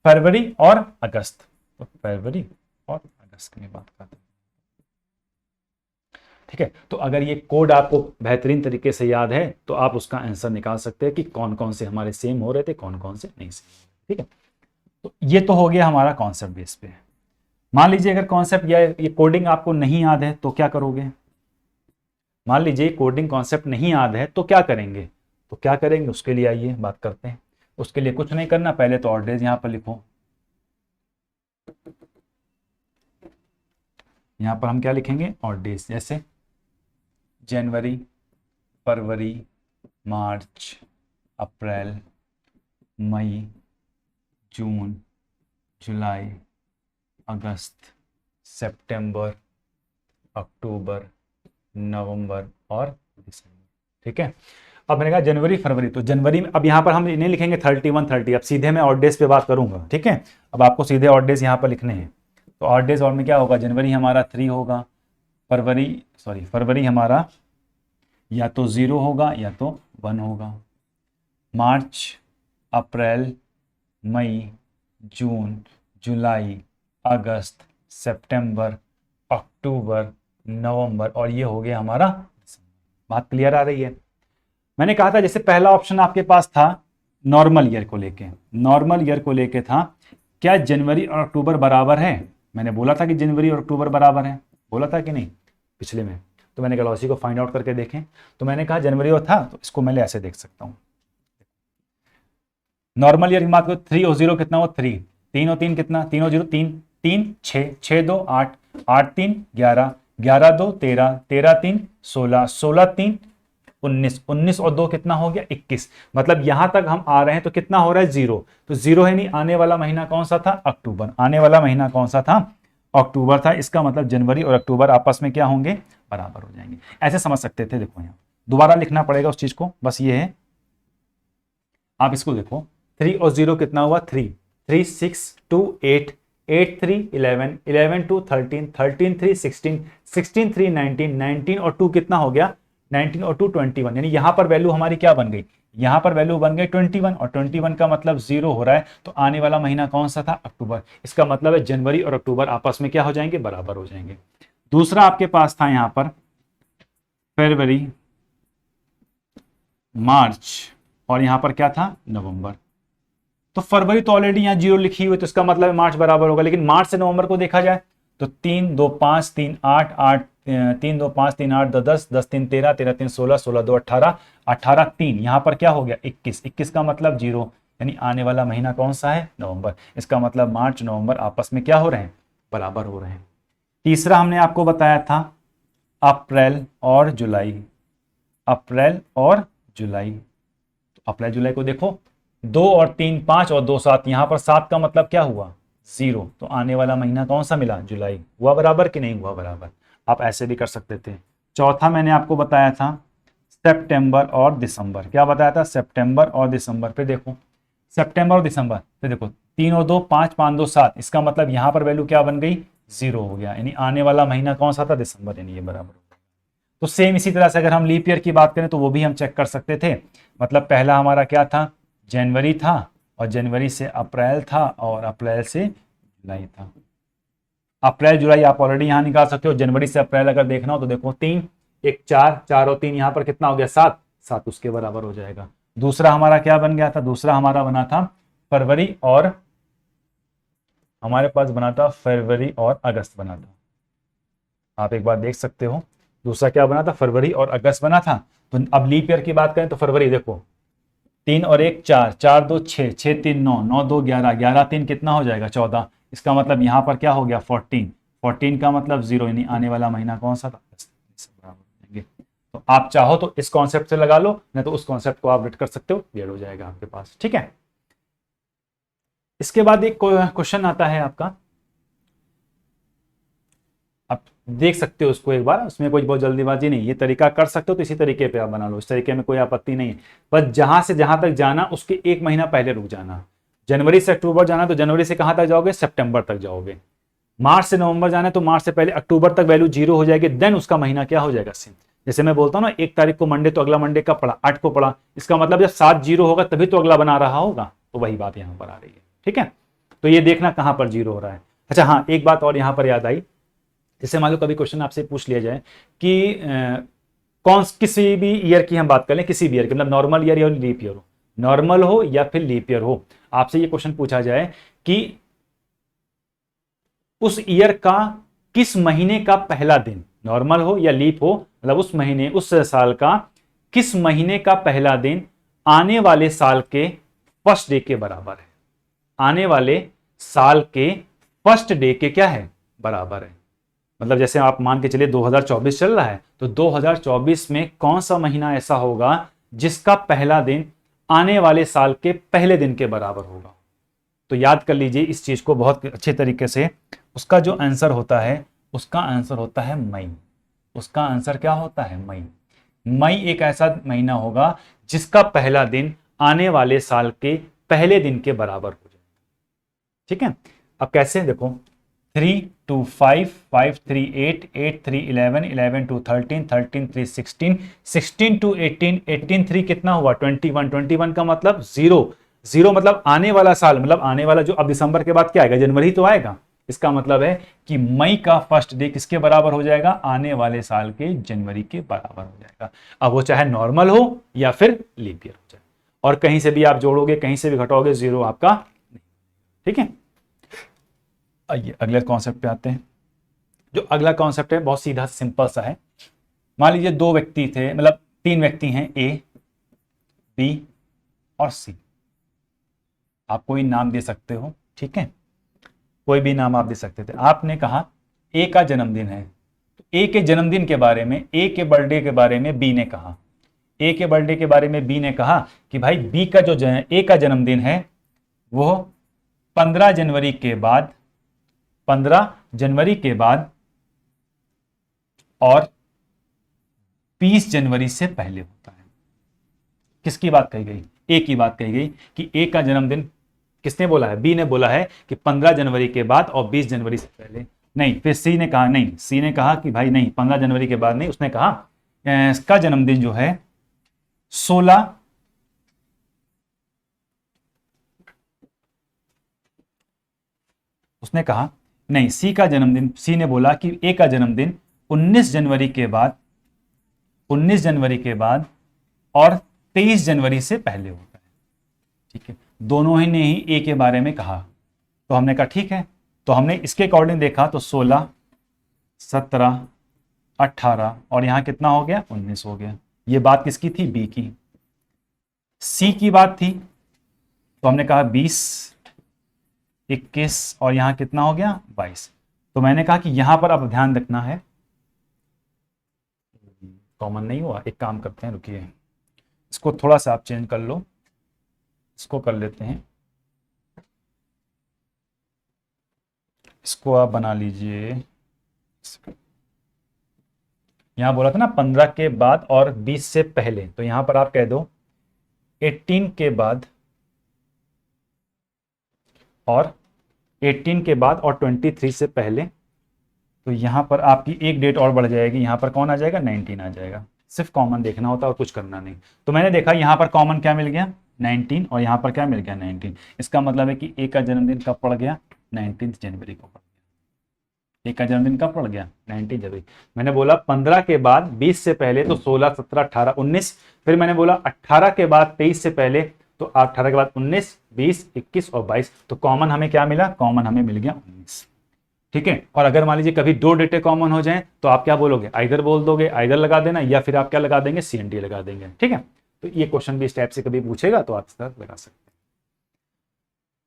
फरवरी और अगस्त, तो फरवरी और अगस्त की बात करते हैं। ठीक है, तो अगर ये कोड आपको बेहतरीन तरीके से याद है तो आप उसका आंसर निकाल सकते हैं कि कौन कौन से हमारे सेम हो रहे थे, कौन कौन से नहीं सेम। ठीक है, तो ये तो हो गया हमारा कॉन्सेप्ट बेस पे। मान लीजिए अगर कॉन्सेप्ट या ये कोडिंग आपको नहीं याद है तो क्या करोगे, मान लीजिए कोडिंग कॉन्सेप्ट नहीं याद है तो क्या करेंगे, तो क्या करेंगे उसके लिए आइए बात करते हैं। उसके लिए कुछ नहीं करना, पहले तो ऑर्डर डेज यहां पर लिखो। यहां पर हम क्या लिखेंगे, ऑर्डर डेज, जैसे जनवरी, फरवरी, मार्च, अप्रैल, मई, जून, जुलाई, अगस्त, सितंबर, अक्टूबर, नवंबर और दिसंबर। ठीक है, अब मैंने कहा जनवरी फरवरी, तो जनवरी में अब यहां पर हम नहीं लिखेंगे 31 30, अब सीधे मैं ऑड डेज पे बात करूंगा। ठीक है, अब आपको सीधे ऑड डेज यहां पर लिखने हैं, तो ऑड डेज और में क्या होगा, जनवरी हमारा 3 होगा, फरवरी हमारा या तो 0 होगा या तो 1 होगा, मार्च, अप्रैल, मई, जून, जुलाई, अगस्त, सितंबर, अक्टूबर, नवंबर और ये हो गया हमारा। बात क्लियर आ रही है? मैंने कहा था जैसे पहला ऑप्शन आपके पास था नॉर्मल ईयर को लेके, नॉर्मल ईयर को लेके था, क्या जनवरी और अक्टूबर बराबर है? मैंने बोला था कि जनवरी और अक्टूबर बराबर है, बोला था कि नहीं पिछले में? तो मैंने कहा उसी को फाइंड आउट करके देखें, तो मैंने कहा जनवरी और था, तो इसको मैं ऐसे देख सकता हूं, नॉर्मल ईयर की बात करो, 3 और 0 कितना हुआ, 3, 3 और 3 कितना, 3 और 0 3, 3 6, 6 2 8, 8 3 11, 11 2 13, 13 3 16, 16 3 19, 19 और 2 कितना हो गया, 21। मतलब यहां तक हम आ रहे हैं तो कितना हो रहा है, 0, तो 0 है नहीं, आने वाला महीना कौन सा था, अक्टूबर, आने वाला महीना कौन सा था, अक्टूबर था। इसका मतलब जनवरी और अक्टूबर आपस में क्या होंगे, बराबर हो जाएंगे। ऐसे समझ सकते थे। देखो यहां दोबारा लिखना पड़ेगा उस चीज को, बस ये है, आप इसको देखो, 3 और 0 कितना हुआ, 3, 3 6 2 8, 8 3 11, 11 2 13, 13 3 16, 16 3 19, 19 और 2 कितना हो गया, 19 और 2 21, यानी यहां पर वैल्यू हमारी क्या बन गई, यहां पर वैल्यू बन गई 21, और 21 का मतलब 0 हो रहा है, तो आने वाला महीना कौन सा था, अक्टूबर। इसका मतलब है जनवरी और अक्टूबर आपस में क्या हो जाएंगे, बराबर हो जाएंगे। दूसरा आपके पास था यहां पर फरवरी, मार्च और यहां पर क्या था, नवंबर। तो फरवरी तो ऑलरेडी यहां 0 लिखी हुई, तो इसका मतलब है मार्च बराबर होगा, लेकिन मार्च से नवंबर को देखा जाए तो 3 2 5 3 8 8, 3 2 5 3 8 10 10 3 13, 13 3 16, 16 2 18, 18 3, यहां पर क्या हो गया, 21, 21 का मतलब 0, यानी आने वाला महीना कौन सा है, नवंबर। इसका मतलब मार्च नवंबर आपस में क्या हो रहे हैं, बराबर हो रहे हैं। तीसरा हमने आपको बताया था अप्रैल और जुलाई, अप्रैल और जुलाई, तो अप्रैल जुलाई को देखो, 2 और 3 5 और 2 7, यहां पर 7 का मतलब क्या हुआ, 0, तो आने वाला महीना कौन सा मिला, जुलाई। हुआ बराबर कि नहीं हुआ बराबर? आप ऐसे भी कर सकते थे। चौथा मैंने आपको बताया था सितंबर और दिसंबर, क्या बताया था, सितंबर और दिसंबर। पे देखो सितंबर और दिसंबर, पे देखो 3 और 2 5, 5 2 7, इसका मतलब यहां पर वैल्यू क्या बन गई, 0 हो गया, यानी आने वाला महीना कौन सा था, दिसंबर, यानी ये बराबर। तो सेम इसी तरह से अगर हम लीप ईयर की बात करें तो वो भी हम चेक कर सकते थे। मतलब पहला हमारा क्या था, जनवरी था, और जनवरी से अप्रैल था, और अप्रैल से जुलाई था। अप्रैल जुलाई आप ऑलरेडी यहां निकाल सकते हो। जनवरी से अप्रैल अगर देखना हो तो देखो 3 1 4, 4 और 3 यहां पर कितना हो गया, 7, 7 उसके बराबर हो जाएगा। दूसरा हमारा क्या बन गया था, दूसरा हमारा बना था फरवरी, और हमारे पास बना था फरवरी और अगस्त बना था। आप एक बार देख सकते हो, दूसरा क्या बना था, फरवरी और अगस्त बना था। तो अब लीप ईयर की बात करें तो फरवरी देखो 3 और 1 4, 4 2 6, 6 3 9, 9 2 11, 11 3 कितना हो जाएगा, 14, इसका मतलब यहाँ पर क्या हो गया 14, 14 का मतलब 0, यानी आने वाला महीना कौन सा था, तो आप चाहो तो इस कॉन्सेप्ट से लगा लो, नहीं तो उस कॉन्सेप्ट को आप रेड कर सकते हो, क्लियर हो जाएगा आपके पास। ठीक है, इसके बाद एक क्वेश्चन आता है आपका, आप देख सकते हो उसको एक बार, उसमें कोई बहुत जल्दीबाजी नहीं, ये तरीका कर सकते हो तो इसी तरीके पे आप बना लो, इस तरीके में कोई आपत्ति नहीं है। बस जहां से जहां तक जाना उसके एक महीना पहले रुक जाना। जनवरी से अक्टूबर जाना तो जनवरी से कहां तक जाओगे, सितंबर तक जाओगे। मार्च से नवंबर जाना है तो मार्च से पहले अक्टूबर तक वैल्यू 0 हो जाएगी, देन उसका महीना क्या हो जाएगा सेम। जैसे मैं बोलता हूँ ना 1 तारीख को मंडे, तो अगला मंडे कब पड़ा, 8 को पड़ा, इसका मतलब जब 7 0 होगा तभी तो अगला बना रहा होगा, तो वही बात यहां पर आ रही है। ठीक है, तो ये देखना कहां पर 0 हो रहा है। अच्छा हाँ, एक बात और यहां पर याद आई, जैसे मान लो कभी क्वेश्चन आपसे पूछ लिया जाए कि कौन किसी भी ईयर की हम बात कर लें, किसी भी ईयर की, मतलब नॉर्मल ईयर या लीप ईयर हो, नॉर्मल हो या फिर लीप ईयर हो, आपसे ये क्वेश्चन पूछा जाए कि उस ईयर का किस महीने का पहला दिन, नॉर्मल हो या लीप हो, मतलब उस महीने, उस साल का किस महीने का पहला दिन आने वाले साल के फर्स्ट डे के बराबर है, आने वाले साल के फर्स्ट डे के क्या है, बराबर है। मतलब जैसे आप मान के चलिए 2024 चल रहा है, तो 2024 में कौन सा महीना ऐसा होगा जिसका पहला दिन आने वाले साल के पहले दिन के बराबर होगा। तो याद कर लीजिए इस चीज को बहुत अच्छे तरीके से, उसका जो आंसर होता है, उसका आंसर होता है मई। उसका आंसर क्या होता है, मई। मई एक ऐसा महीना होगा जिसका पहला दिन आने वाले साल के पहले दिन के बराबर हो जाए। ठीक है, अब कैसे, देखो 3 2 5 5 3 8 8 3 11 11 2 13 13 3 16 16 2 18 18 3 कितना हुआ 21 21 का मतलब 0 0 मतलब आने वाला साल, मतलब आने वाला जो अब दिसंबर के बाद क्या आएगा, जनवरी तो आएगा। इसका मतलब है कि मई का फर्स्ट डे किसके बराबर हो जाएगा, आने वाले साल के जनवरी के बराबर हो जाएगा। अब वो चाहे नॉर्मल हो या फिर लीप ईयर हो जाए, और कहीं से भी आप जोड़ोगे, कहीं से भी घटाओगे, 0 आपका। ठीक है, आइए अगले कॉन्सेप्ट पे आते हैं। जो अगला कॉन्सेप्ट है बहुत सीधा सिंपल सा है। मान लीजिए 2 व्यक्ति थे, मतलब 3 व्यक्ति हैं, ए बी और सी। आप कोई नाम दे सकते हो, ठीक है, कोई भी नाम आप दे सकते थे। आपने कहा ए का जन्मदिन है, तो ए के जन्मदिन के बारे में, ए के बर्थडे के बारे में बी ने कहा, ए के बर्थडे के बारे में बी ने कहा कि भाई बी का जो ए का जन्मदिन है वो 15 जनवरी के बाद, 15 जनवरी के बाद और 20 जनवरी से पहले होता है। किसकी बात कही गई, ए की बात कही गई कि ए का जन्मदिन किसने बोला है, बी ने बोला है कि 15 जनवरी के बाद और 20 जनवरी से पहले। नहीं, फिर सी ने कहा नहीं, सी ने कहा कि भाई नहीं, 15 जनवरी के बाद नहीं, उसने कहा इसका जन्मदिन जो है 16, उसने कहा नहीं, सी का जन्मदिन, सी ने बोला कि ए का जन्मदिन 19 जनवरी के बाद, 19 जनवरी के बाद और 23 जनवरी से पहले होता है। ठीक है, दोनों ही ने ही ए के बारे में कहा, तो हमने कहा ठीक है, तो हमने इसके अकॉर्डिंग देखा तो 16 17 18 और यहां कितना हो गया 19 हो गया। ये बात किसकी थी, बी की। सी की बात थी तो हमने कहा 20 21 और यहां कितना हो गया 22। तो मैंने कहा कि यहां पर अब ध्यान रखना है, कॉमन नहीं हुआ, एक काम करते हैं, रुकिए इसको थोड़ा सा आप चेंज कर लो, इसको कर लेते हैं, इसको आप बना लीजिए। यहां बोला था ना 15 के बाद और 20 से पहले, तो यहां पर आप कह दो 18 के बाद और 18 के बाद और 23 से पहले। तो यहां पर आपकी एक डेट और बढ़ जाएगी, यहां पर कौन आ जाएगा 19 आ जाएगा। सिर्फ कॉमन देखना होता है और कुछ करना नहीं। तो मैंने देखा यहां पर कॉमन क्या मिल गया 19 और यहां पर क्या मिल गया 19। इसका मतलब है कि ए का जन्मदिन कब पड़ गया 19 जनवरी को पड़ गया। ए का जन्मदिन कब पड़ गया 19 जनवरी। मैंने बोला 15 के बाद 20 से पहले तो 16 17 18 19, फिर मैंने बोला 18 के बाद 23 से पहले तो 18 के बाद 19 20 21 और 22। तो कॉमन हमें क्या मिला, कॉमन हमें मिल गया 19। ठीक है, और अगर मान लीजिए कभी 2 डेटे कॉमन हो जाएं तो आप क्या बोलोगे, आइदर बोल दोगे, आइदर लगा देना, या फिर आप क्या लगा देंगे CND लगा देंगे। ठीक है, तो ये क्वेश्चन भी इस टाइप से कभी पूछेगा तो आप इस तरह लगा सकते हैं।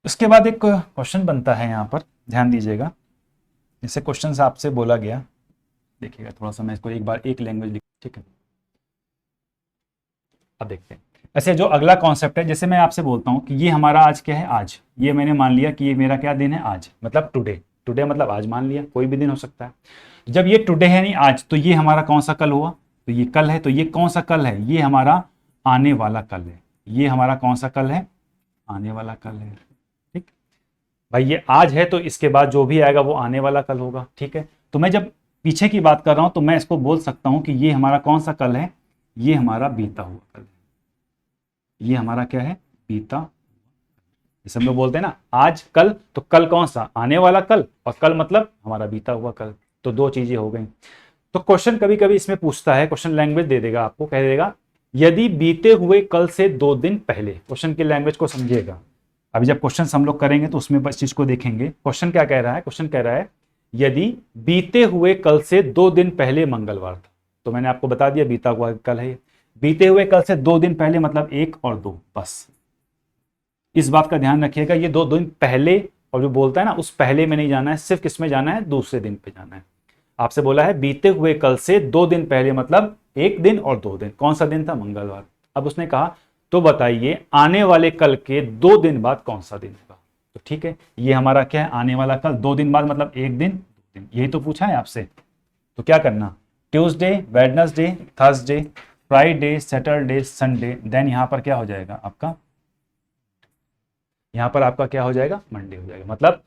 उसके बाद एक क्वेश्चन बनता है यहां पर ध्यान दीजिएगा, जैसे क्वेश्चन से आपसे बोला गया, देखिएगा थोड़ा सा मैं इसको एक बार एक लैंग्वेज लिख, ठीक है। अब देखते हैं ऐसे जो अगला कॉन्सेप्ट है, जैसे मैं आपसे बोलता हूं कि ये हमारा आज क्या है, आज, ये मैंने मान लिया कि ये मेरा क्या दिन है, आज, मतलब टुडे, टुडे मतलब आज मान लिया, कोई भी दिन हो सकता है। जब ये टुडे है नहीं आज, तो ये हमारा कौन सा कल हुआ, तो ये कल है। तो ये कौन सा कल है, ये हमारा आने वाला कल है। ये हमारा कौन सा कल है, आने वाला कल है। ठीक भाई, ये आज है तो इसके बाद जो भी आएगा वो आने वाला कल होगा। ठीक है, तो मैं जब पीछे की बात कर रहा हूं तो मैं इसको बोल सकता हूं कि ये हमारा कौन सा कल है, ये हमारा बीता हुआ कल है। ये हमारा क्या है, बीता। जैसे हम लोग बोलते हैं ना आज कल, तो कल कौन सा, आने वाला कल, और कल मतलब हमारा बीता हुआ कल। तो दो चीजें हो गई। तो क्वेश्चन कभी कभी इसमें पूछता है, क्वेश्चन लैंग्वेज दे देगा आपको, कह देगा यदि बीते हुए कल से 2 दिन पहले। क्वेश्चन की लैंग्वेज को समझिएगा। अभी जब क्वेश्चन हम लोग करेंगे तो उसमें बस चीज को देखेंगे। क्वेश्चन क्या कह रहा है, क्वेश्चन कह रहा है यदि बीते हुए कल से 2 दिन पहले मंगलवार था। तो मैंने आपको बता दिया बीता हुआ कल है। बीते हुए कल से 2 दिन पहले मतलब 1 और 2, बस इस बात का ध्यान रखिएगा। ये 2 दिन पहले, और जो बोलता है ना उस पहले में नहीं जाना है, सिर्फ किस में जाना है, दूसरे दिन पे जाना है। आपसे बोला है बीते हुए कल से 2 दिन पहले मतलब 1 दिन और 2 दिन। कौन सा दिन था, मंगलवार। अब उसने कहा तो बताइए आने वाले कल के 2 दिन बाद कौन सा दिन होगा। तो ठीक है, ये हमारा क्या है, आने वाला कल। 2 दिन बाद मतलब 1 दिन 2 दिन, यही तो पूछा है आपसे। तो क्या करना, Tuesday, Wednesday, Thursday, Friday, Saturday, Sunday, then यहां पर क्या हो जाएगा आपका, यहां पर आपका क्या हो जाएगा, मंडे हो जाएगा। मतलब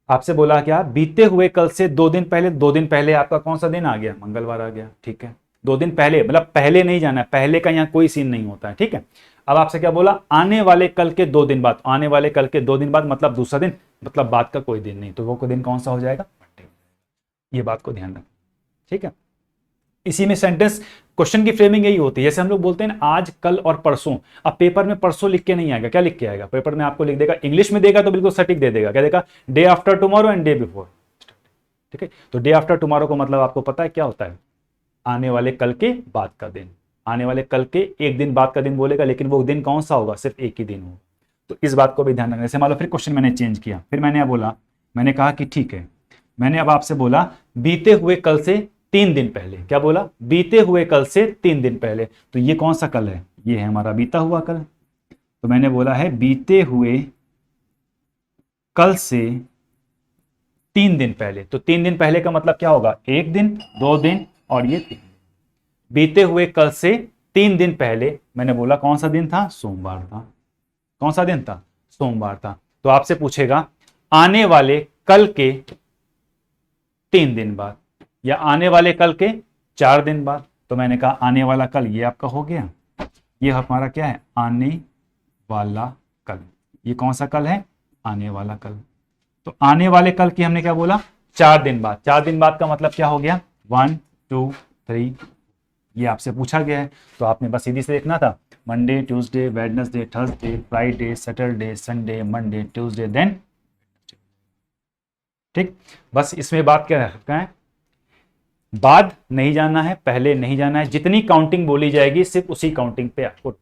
आपसे बोला क्या, बीते हुए कल से 2 दिन पहले, 2 दिन पहले आपका कौन सा दिन आ गया, मंगलवार आ गया। ठीक है, 2 दिन पहले मतलब पहले नहीं जाना है, पहले का यहाँ कोई सीन नहीं होता है। ठीक है, अब आपसे क्या बोला, आने वाले कल के 2 दिन बाद। आने वाले कल के 2 दिन बाद मतलब दूसरा दिन, मतलब बाद का कोई दिन नहीं, तो वो कोई दिन कौन सा हो जाएगा, मंडे। ये बात को ध्यान रखना। ठीक है, इसी में सेंटेंस क्वेश्चन की फ्रेमिंग यही होती है। जैसे हम लोग बोलते हैं आज, कल और परसों। अब पेपर में परसों लिख के नहीं आएगा, क्या लिख के आएगा, पेपर में आपको लिख देगा, इंग्लिश में देगा तो बिल्कुल सटीक दे देगा, क्या देगा, day after tomorrow and day before. ठीक है, तो डे आफ्टर टुमारो को मतलब आपको पता है क्या होता है, आने वाले कल के बाद का दिन। आने वाले कल के 1 दिन बाद का दिन बोलेगा, लेकिन वो दिन कौन सा होगा, सिर्फ एक ही दिन होगा। तो इस बात को भी ध्यान रखना। जैसे मान लो फिर क्वेश्चन मैंने चेंज किया, फिर मैंने बोला, मैंने कहा कि ठीक है, मैंने अब आपसे बोला बीते हुए कल से 3 दिन पहले। क्या बोला, बीते हुए कल से 3 दिन पहले। तो ये कौन सा कल है, ये है हमारा बीता हुआ कल। तो मैंने बोला है बीते हुए कल से 3 दिन पहले। तो 3 दिन पहले का मतलब क्या होगा, 1 दिन, 2 दिन और ये 3 दिन। बीते हुए कल से 3 दिन पहले मैंने बोला कौन सा दिन था, सोमवार था। कौन सा दिन था, सोमवार था। तो आपसे पूछेगा आने वाले कल के 3 दिन बाद, या आने वाले कल के 4 दिन बाद। तो मैंने कहा आने वाला कल ये आपका हो गया, ये हमारा क्या है, आने वाला कल। ये कौन सा कल है, आने वाला कल। तो आने वाले कल की हमने क्या बोला, 4 दिन बाद। 4 दिन बाद का मतलब क्या हो गया, 1 2 3, ये आपसे पूछा गया है। तो आपने बस सीधी से देखना था, Monday, Tuesday, Wednesday, Thursday, Friday, Saturday, Sunday, Monday, Tuesday, then. ठीक, बस इसमें बात क्या रखना है, बाद नहीं जाना है, पहले नहीं जाना है। जितनी काउंटिंग बोली जाएगी सिर्फ उसी काउंटिंग पे आपको।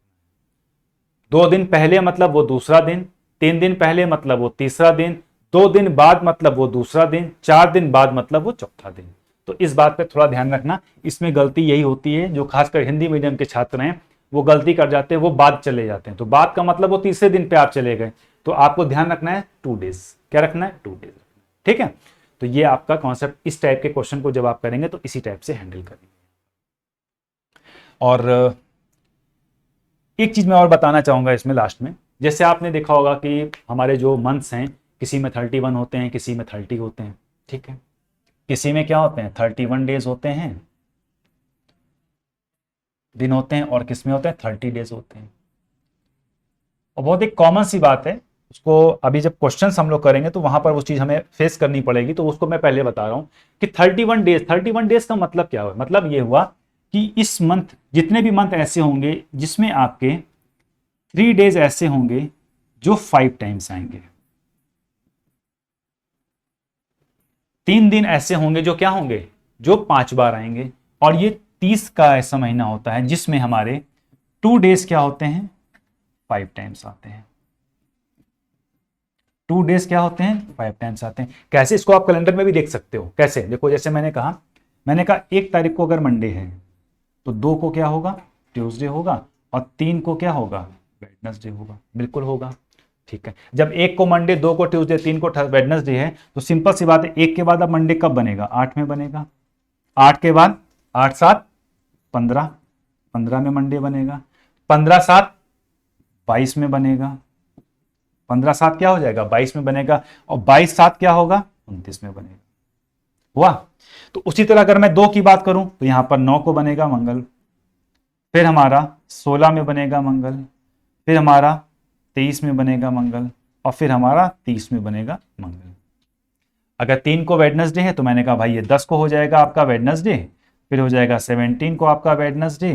2 दिन पहले मतलब वो दूसरा दिन, 3 दिन पहले मतलब वो तीसरा दिन, 2 दिन बाद मतलब वो दूसरा दिन, 4 दिन बाद मतलब वो चौथा दिन। तो इस बात पे थोड़ा ध्यान रखना। इसमें गलती यही होती है, जो खासकर हिंदी मीडियम के छात्र हैं वो गलती कर जाते हैं, वो बाद चले जाते हैं। तो बाद का मतलब वो तीसरे दिन पे आप चले गए। तो आपको ध्यान रखना है 2 डेज। क्या रखना है, 2 डेज। ठीक है, तो ये आपका कॉन्सेप्ट, इस टाइप के क्वेश्चन को जब आप करेंगे तो इसी टाइप से हैंडल करेंगे। और एक चीज मैं और बताना चाहूंगा इसमें लास्ट में, जैसे आपने देखा होगा कि हमारे जो मंथ्स हैं, किसी में 31 होते हैं, किसी में 30 होते हैं। ठीक है, किसी में क्या होते हैं, 31 डेज होते हैं, दिन होते हैं, और किस में होते हैं, 30 डेज होते हैं। और बहुत एक कॉमन सी बात है, उसको अभी जब क्वेश्चंस हम लोग करेंगे तो वहां पर वो चीज हमें फेस करनी पड़ेगी। तो उसको मैं पहले बता रहा हूं कि 31 डेज का मतलब क्या हुआ। मतलब ये हुआ कि इस मंथ, जितने भी मंथ ऐसे होंगे जिसमें आपके 3 डेज ऐसे होंगे जो 5 टाइम्स आएंगे, 3 दिन ऐसे होंगे जो क्या होंगे, जो 5 बार आएंगे। और ये 30 का ऐसा महीना होता है जिसमें हमारे 2 डेज क्या होते हैं, 5 टाइम्स आते हैं। 2 डेज क्या होते हैं, 5 टाइम्स आते हैं। कैसे, इसको आप कैलेंडर में भी देख सकते हो। कैसे, देखो जैसे मैंने कहा 1 तारीख को अगर मंडे है तो 2 को क्या होगा, ट्यूसडे होगा, और 3 को क्या होगा, वेडनेसडे होगा। बिल्कुल होगा, ठीक है। जब 1 को मंडे, 2 को ट्यूसडे, 3 को वेडनेसडे है तो सिंपल सी बात है, 1 के बाद अब मंडे कब बनेगा, 8 में बनेगा। 8 के बाद 8 7 15, 15 में मंडे बनेगा। 15 7 22 में बनेगा। 15 7 क्या हो जाएगा, 22 में बनेगा। और 22 7 क्या होगा, 29 में बनेगा। हुआ। तो उसी तरह अगर मैं 2 की बात करूं तो यहां पर 9 को बनेगा मंगल, फिर हमारा 16 में बनेगा मंगल, फिर हमारा 23 में बनेगा मंगल, और फिर हमारा 30 में बनेगा मंगल। अगर 3 को वेडनेसडे है तो मैंने कहा भाई ये 10 को हो जाएगा आपका वेडनेसडे, फिर हो जाएगा 17 को आपका वेडनेसडे,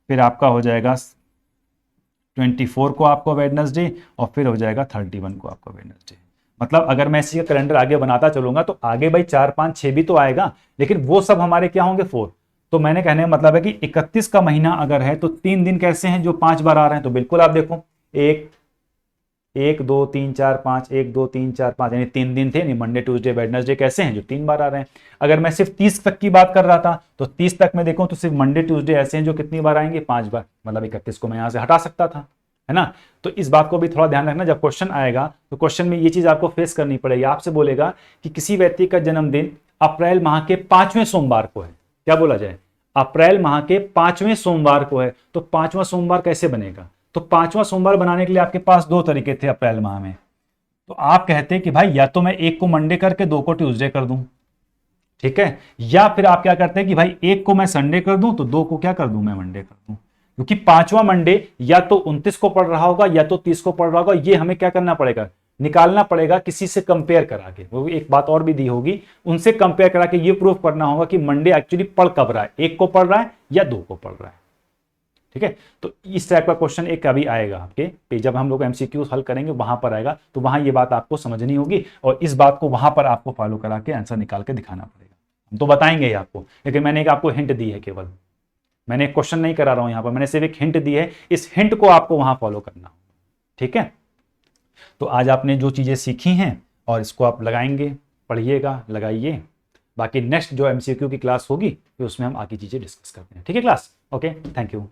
फिर आपका हो जाएगा 24 को आपका वेडनेसडे, और फिर हो जाएगा 31 को आपका वेडनेसडे। मतलब अगर मैं इसी का कैलेंडर आगे बनाता चलूंगा तो आगे भाई 4 5 6 भी तो आएगा, लेकिन वो सब हमारे क्या होंगे, 4। तो मैंने कहने का मतलब है कि 31 का महीना अगर है तो 3 दिन कैसे हैं जो 5 बार आ रहे हैं। तो बिल्कुल आप देखो, 1 1 2 3 4 5, 1 2 3 4 5, यानी 3 दिन थे, यानी मंडे ट्यूसडे वेडनेसडे कैसे हैं जो 3 बार आ रहे हैं। अगर मैं सिर्फ 30 तक की बात कर रहा था तो 30 तक में देखो तो सिर्फ मंडे ट्यूसडे ऐसे हैं जो कितनी बार आएंगे, 5 बार। मतलब 31 को मैं यहां से हटा सकता था, है ना। तो इस बात को भी थोड़ा ध्यान रखना, जब क्वेश्चन आएगा तो क्वेश्चन में ये चीज आपको फेस करनी पड़ेगी। आपसे बोलेगा कि किसी व्यक्ति का जन्मदिन अप्रैल माह के 5वें सोमवार को है, क्या बोला जाए, अप्रैल माह के 5वें सोमवार को है, तो 5वां सोमवार कैसे बनेगा। तो 5वां सोमवार बनाने के लिए आपके पास 2 तरीके थे अप्रैल माह में। तो आप कहते कि भाई या तो मैं 1 को मंडे करके 2 को ट्यूसडे कर दूं, ठीक है, या फिर आप क्या करते हैं कि भाई 1 को मैं संडे कर दूं तो 2 को क्या कर दूं, मैं मंडे कर दूं। क्योंकि 5वां मंडे या तो 29 को पड़ रहा होगा या तो 30 को पड़ रहा होगा, ये हमें क्या करना पड़ेगा, निकालना पड़ेगा किसी से कंपेयर करा के। वो एक बात और भी दी होगी, उनसे कंपेयर करा के ये प्रूव करना होगा कि मंडे एक्चुअली पढ़ कब रहा है, 1 को पढ़ रहा है या 2 को पढ़ रहा है, ठीक है। तो इस टाइप का क्वेश्चन एक अभी आएगा आपके पे, जब हम लोग एमसीक्यूज हल करेंगे वहां पर आएगा, तो वहां ये बात आपको समझनी होगी और इस बात को वहां पर आपको फॉलो करा के आंसर निकाल के दिखाना पड़ेगा। हम तो बताएंगे ही आपको, लेकिन मैंने एक आपको हिंट दी है, केवल मैंने क्वेश्चन नहीं करा रहा हूं यहां पर, मैंने सिर्फ एक हिंट दी है, इस हिंट को आपको वहां फॉलो करना, ठीक है। तो आज आपने जो चीजें सीखी हैं और इसको आप लगाएंगे, पढ़िएगा, लगाइए। बाकी नेक्स्ट जो एमसीक्यू की क्लास होगी फिर उसमें हम आगे चीजें डिस्कस करते हैं, ठीक है क्लास। Okay, thank you.